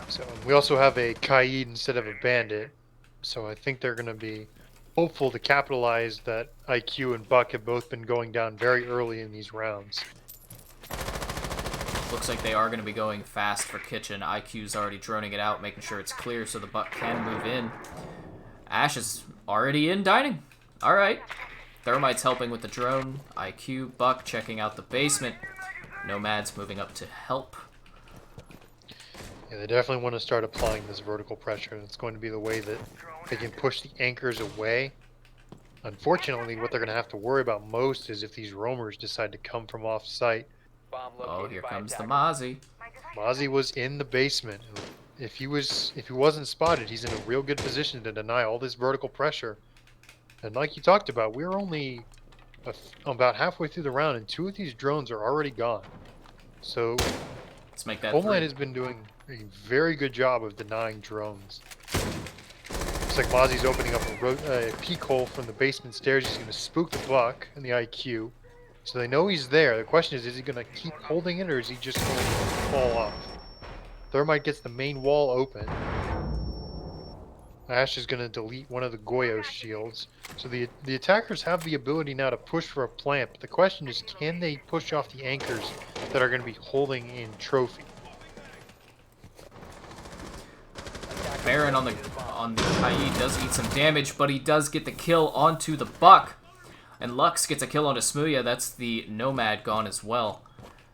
So we also have a Kaid instead of a Bandit, so I think they're going to be hopeful to capitalize that IQ and Buck have both been going down very early in these rounds. Looks like they are going to be going fast for kitchen. IQ's already droning it out, making sure it's clear so the Buck can move in. Ash is already in dining. All right. Thermite's helping with the drone. IQ, Buck checking out the basement. Nomad's moving up to help. Yeah, they definitely want to start applying this vertical pressure. It's going to be the way that they can push the anchors away. Unfortunately, what they're going to have to worry about most is if these roamers decide to come from off-site. Oh, here comes the Mozzie. Mozzie was in the basement. If he wasn't spotted, he's in a real good position to deny all this vertical pressure. And like you talked about, we're only about halfway through the round, and 2 of these drones are already gone. So let's make that Homeland 3. has been doing a very good job of denying drones. Looks like Mozzie's opening up a peek hole from the basement stairs. He's going to spook the Buck and the IQ. So they know he's there. The question is he going to keep holding it, or is he just going to fall off? Thermite gets the main wall open. Ash is going to delete one of the Goyo shields. So the attackers have the ability now to push for a plant. But the question is, can they push off the anchors that are going to be holding in Trophy? Baron on the Kaid does eat some damage, but he does get the kill onto the Buck. And Lux gets a kill onto Smooya. That's the Nomad gone as well.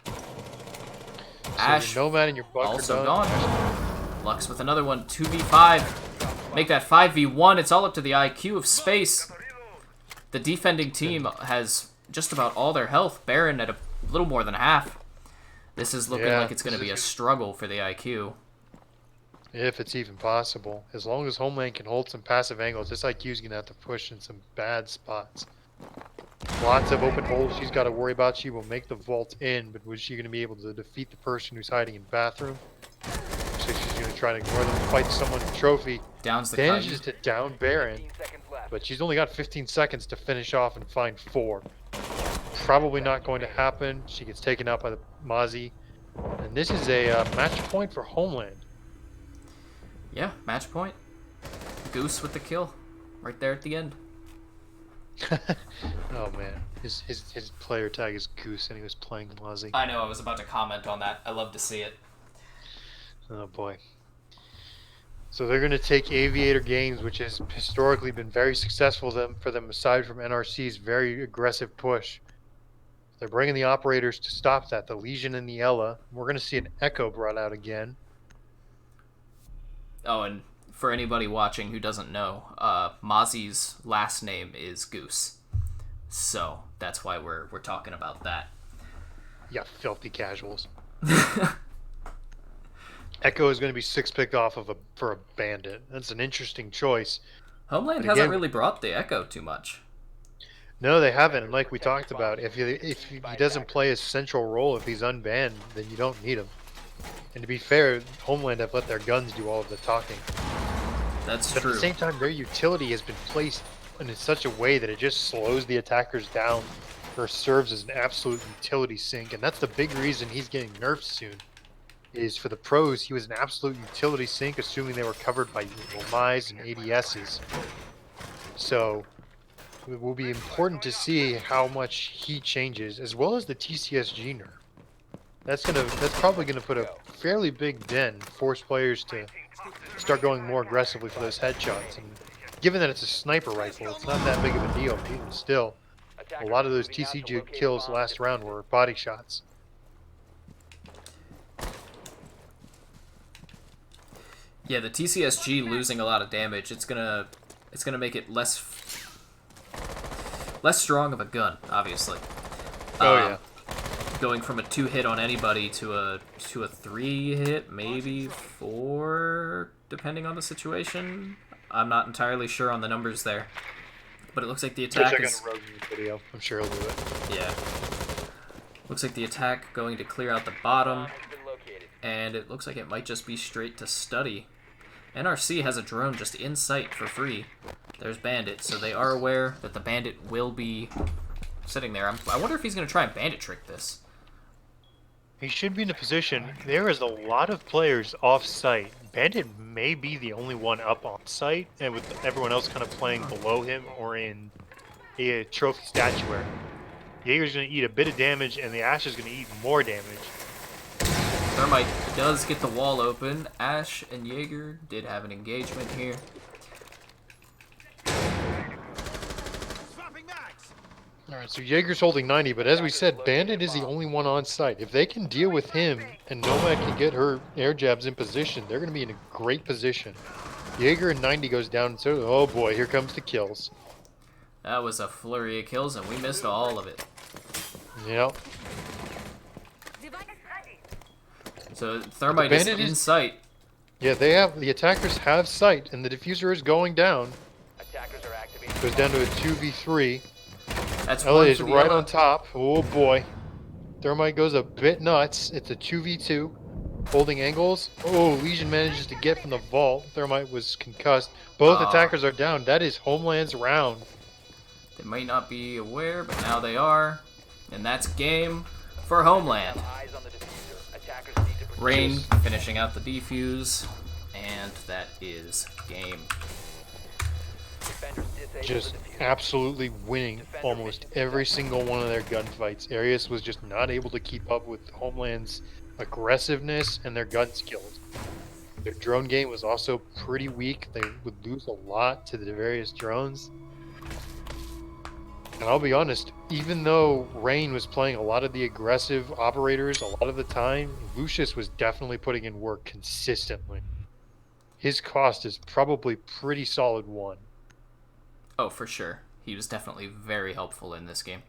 So Ash your Nomad and your Buck also are gone. Lux with another one. 2v5. Make that 5v1. It's all up to the IQ of space. The defending team has just about all their health. Baron at a little more than half. This is looking like it's going to be a struggle for the IQ. If it's even possible. As long as Homeland can hold some passive angles, this IQ is going to have to push in some bad spots. Lots of open holes she's got to worry about. She will make the vault in, but was she going to be able to defeat the person who's hiding in the bathroom? So she's going to try to ignore them and fight someone in Trophy. Downs the Manages to down Baron, but she's only got 15 seconds to finish off and find 4. Probably not going to happen. She gets taken out by the Mozzie. And this is a match point for Homeland. Yeah, match point. Goose with the kill. Right there at the end. Oh man, his player tag is Goose, and he was playing Mozzie. I know, I was about to comment on that. I love to see it. Oh boy. So they're going to take Aviator Games, which has historically been very successful for them aside from NRC's very aggressive push. They're bringing the operators to stop that, the Legion and the Ella. We're going to see an Echo brought out again. Oh, and for anybody watching who doesn't know, Mozzie's last name is Goose. So that's why we're talking about that. Yeah, filthy casuals. Echo is going to be 6-picked off for a bandit. That's an interesting choice. Homeland hasn't really brought the Echo too much. No, they haven't. And like we talked about, if he doesn't play his central role, if he's unbanned, then you don't need him. And to be fair, Homeland have let their guns do all of the talking. That's but true. At the same time, their utility has been placed in such a way that it just slows the attackers down or serves as an absolute utility sink. And that's the big reason he's getting nerfed soon. Is for the pros, he was an absolute utility sink, assuming they were covered by Omais and ADSs. So it will be important to see how much he changes, as well as the TCSG nerf. That's probably gonna put a fairly big dent and force players to start going more aggressively for those headshots. And given that it's a sniper rifle, it's not that big of a deal. But even still, a lot of those TCG kills last round were body shots. Yeah, the TCSG losing a lot of damage. It's gonna make it less strong of a gun, obviously. Oh yeah. Going from a 2-hit on anybody to a 3-hit, maybe 4, depending on the situation. I'm not entirely sure on the numbers there, but it looks like the attack is. On a Rogue video. I'm sure he'll do it. Yeah. Looks like the attack going to clear out the bottom, and it looks like it might just be straight to study. NRC has a drone just in sight for free. There's Bandit, so they are aware that the Bandit will be sitting there. I wonder if he's going to try and Bandit trick this. He should be in a position. There is a lot of players off-site Bandit may be the only one up on site, and with everyone else kind of playing below him or in a trophy statuary. Jaeger's going to eat a bit of damage, and the Ash is going to eat more damage. Thermite does get the wall open. Ash and Jaeger did have an engagement here. Alright, so Jaeger's holding 90, but as we said, Bandit is the only one on site. If they can deal with him and Nomad can get her air jabs in position, they're going to be in a great position. Jaeger and 90 goes down, so oh boy, here comes the kills. That was a flurry of kills, and we missed all of it. Yep. So Thermite is in sight. Yeah, the attackers have sight, and the diffuser is going down. Attackers are activating. Goes down to a 2v3. That's LA one is for the right LA. on top. Oh boy. Thermite goes a bit nuts. It's a 2v2. Holding angles. Oh, Legion manages to get from the vault. Thermite was concussed. Both attackers are down. That is Homeland's round. They might not be aware, but now they are. And that's game for Homeland. Eyes on the diffuser. Attackers need to protect. Rain finishing out the defuse, and that is game. Defenders disabled Just the diffuser. absolutely winning almost every single one of their gunfights. Aerius was just not able to keep up with Homeland's aggressiveness and their gun skills. Their drone game was also pretty weak. They would lose a lot to the various drones. And I'll be honest, even though Rain was playing a lot of the aggressive operators a lot of the time, Lucius was definitely putting in work consistently. His cost is probably pretty solid 1. Oh, for sure. He was definitely very helpful in this game.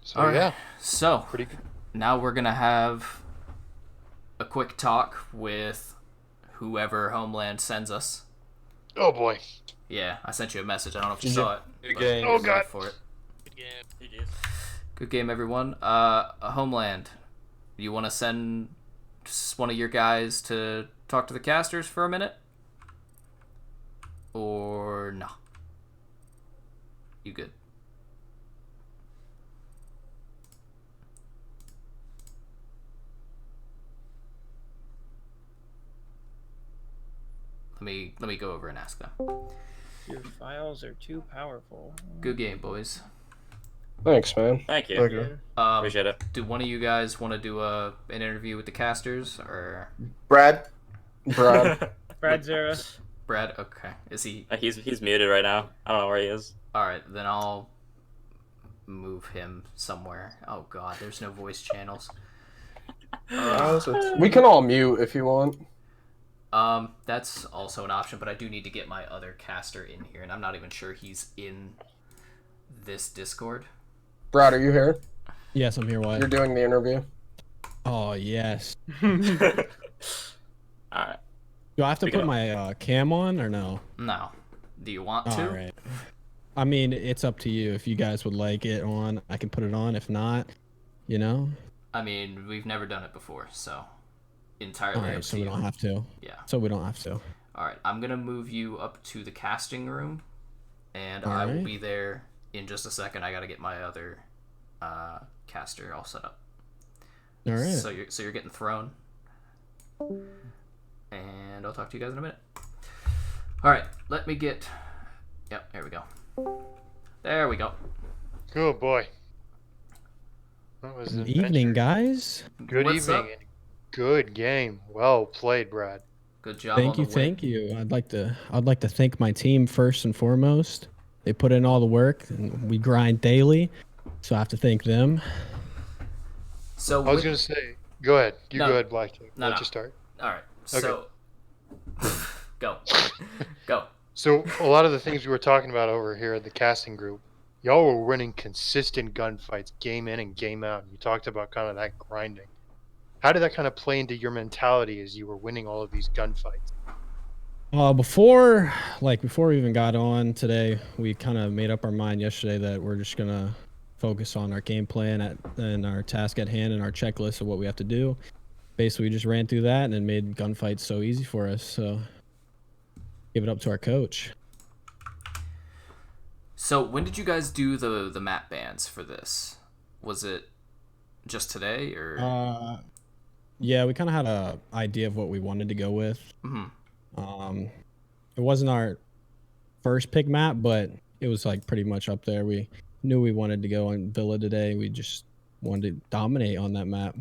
So All right. yeah, So, pretty good. now we're going to have a quick talk with whoever Homeland sends us. Oh boy. Yeah, I sent you a message. I don't know if you saw it. Good but game. Oh, go God. For it. Good game. Good game, everyone. Homeland, you want to send just one of your guys to talk to the casters for a minute? Or no? You good? Let me go over and ask them. Your files are too powerful. Good game, boys. Thanks, man. Thank you. Okay. Appreciate it. Do one of you guys want to do an interview with the casters, or Brad. Brad. Brad Zera. Brad? Okay, is he? He's muted right now. I don't know where he is. All right, then I'll move him somewhere. Oh God, there's no voice channels. We can all mute if you want. That's also an option, but I do need to get my other caster in here, and I'm not even sure he's in this Discord. Brad, are you here? Yes, I'm here. Why? You're doing the interview. Oh, yes. Alright. Do I have to Pick it put up. my cam on or no? No. Do you want to? All right. I mean, it's up to you. If you guys would like it on, I can put it on. If not, you know. I mean, we've never done it before, so entirely All up right, to so we you. don't have to. Yeah. So we don't have to. All right, I'm gonna move you up to the casting room, and All I will right. be there in just a second. I gotta get my other caster all set up. All right. So you're getting thrown, and I'll talk to you guys in a minute. All right, let me get. Yep, there we go. There we go. Good boy. That was an Good evening, adventure. guys. Good What's evening. up? And good game. Well played, Brad. Good job. Thank on you, the win. thank you. I'd like to thank my team first and foremost. They put in all the work, and we grind daily, so I have to thank them. So I was with- gonna say, go ahead. You No. go ahead, Black Team. No, Let no. you start. all right. Okay. So go, go. So a lot of the things we were talking about over here at the casting group, y'all were winning consistent gunfights, game in and game out. You talked about kind of that grinding. How did that kind of play into your mentality as you were winning all of these gunfights? Before we even got on today, we kind of made up our mind yesterday that we're just gonna focus on our game plan and our task at hand and our checklist of what we have to do. Basically, we just ran through that and it made gunfights so easy for us. So, give it up to our coach. So when did you guys do the map bans for this? Was it just today or? Yeah, we kind of had a idea of what we wanted to go with. It wasn't our first pick map, but it was like pretty much up there. We knew we wanted to go on Villa today. We just wanted to dominate on that map.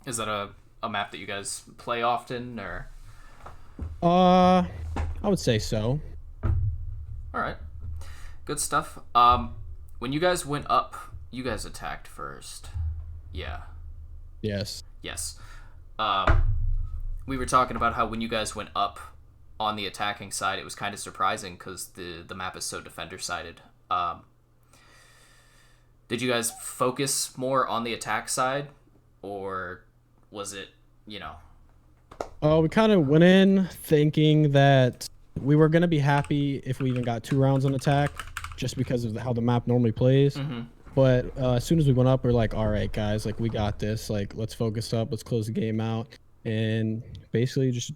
Is that a map that you guys play often, or? I would say so. All right, good stuff. When you guys went up, you guys attacked first. Yeah. Yes. Yes. We were talking about how when you guys went up on the attacking side, it was kind of surprising because the map is so defender-sided. Did you guys focus more on the attack side, or was it, you know? We kind of went in thinking that we were going to be happy if we even got 2 rounds on attack, just because of how the map normally plays. But as soon as we went up, we're like, all right, guys, like, we got this. Like, let's focus up. Let's close the game out. And basically just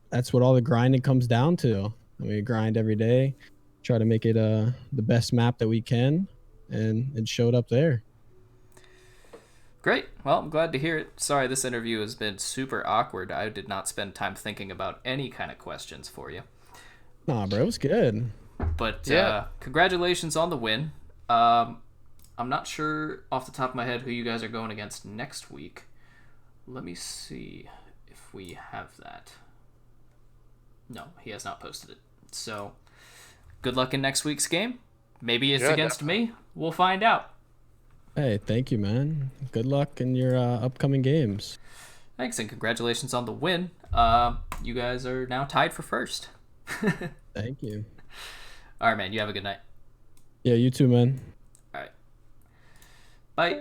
that's what all the grinding comes down to. We grind every day, try to make it the best map that we can, and it showed up there. Great. Well, I'm glad to hear it. Sorry, this interview has been super awkward. I did not spend time thinking about any kind of questions for you. Nah, bro, it was good. But yeah, congratulations on the win. I'm not sure off the top of my head who you guys are going against next week. Let me see if we have that. No, he has not posted it. So, good luck in next week's game. Maybe it's against me. We'll find out. Hey, thank you, man. Good luck in your upcoming games. Thanks, and congratulations on the win. You guys are now tied for first. Thank you. All right, man. You have a good night. Yeah, you too, man. All right. Bye.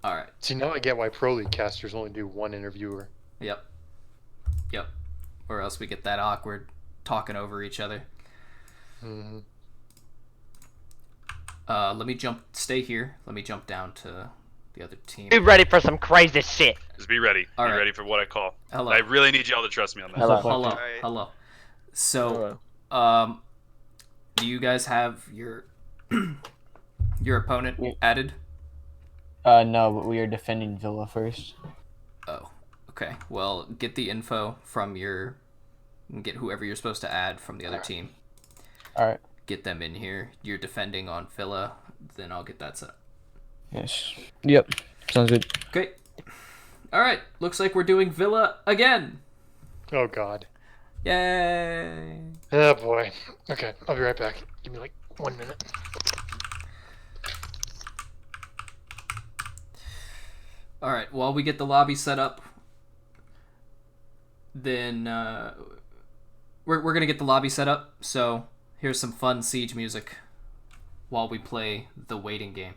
All right. See, now I get why Pro League casters only do 1 interviewer. Yep. Or else we get that awkward talking over each other. Let me stay here. Let me jump down to the other team. Be ready for some crazy shit. Just be ready. All be right. ready for what I call. Hello. I really need y'all to trust me on that. Hello. So, do you guys have your opponent added? No, but we are defending Villa first. Oh, okay. Well, get the info from get whoever you're supposed to add from the other team. All right. Get them in here. You're defending on Villa, then I'll get that set up. Yes. Yep. Sounds good. Great. All right. Looks like we're doing Villa again. Oh, God. Yay. Oh, boy. Okay, I'll be right back. Give me, like, 1 minute. All right. While we get the lobby set up, then we're gonna get the lobby set up. So here's some fun Siege music while we play the waiting game.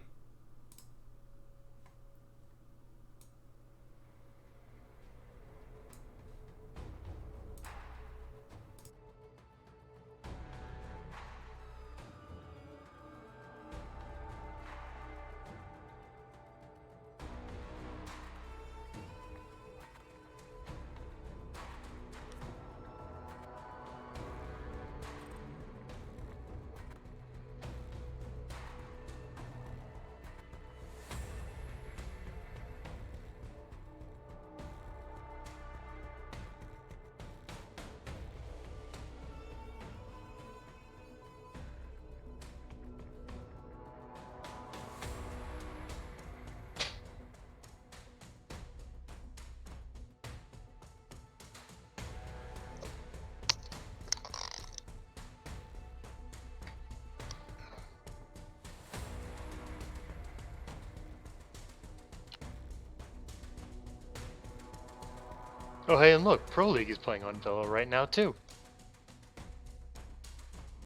Oh, hey, and look, Pro League is playing on Villa right now, too.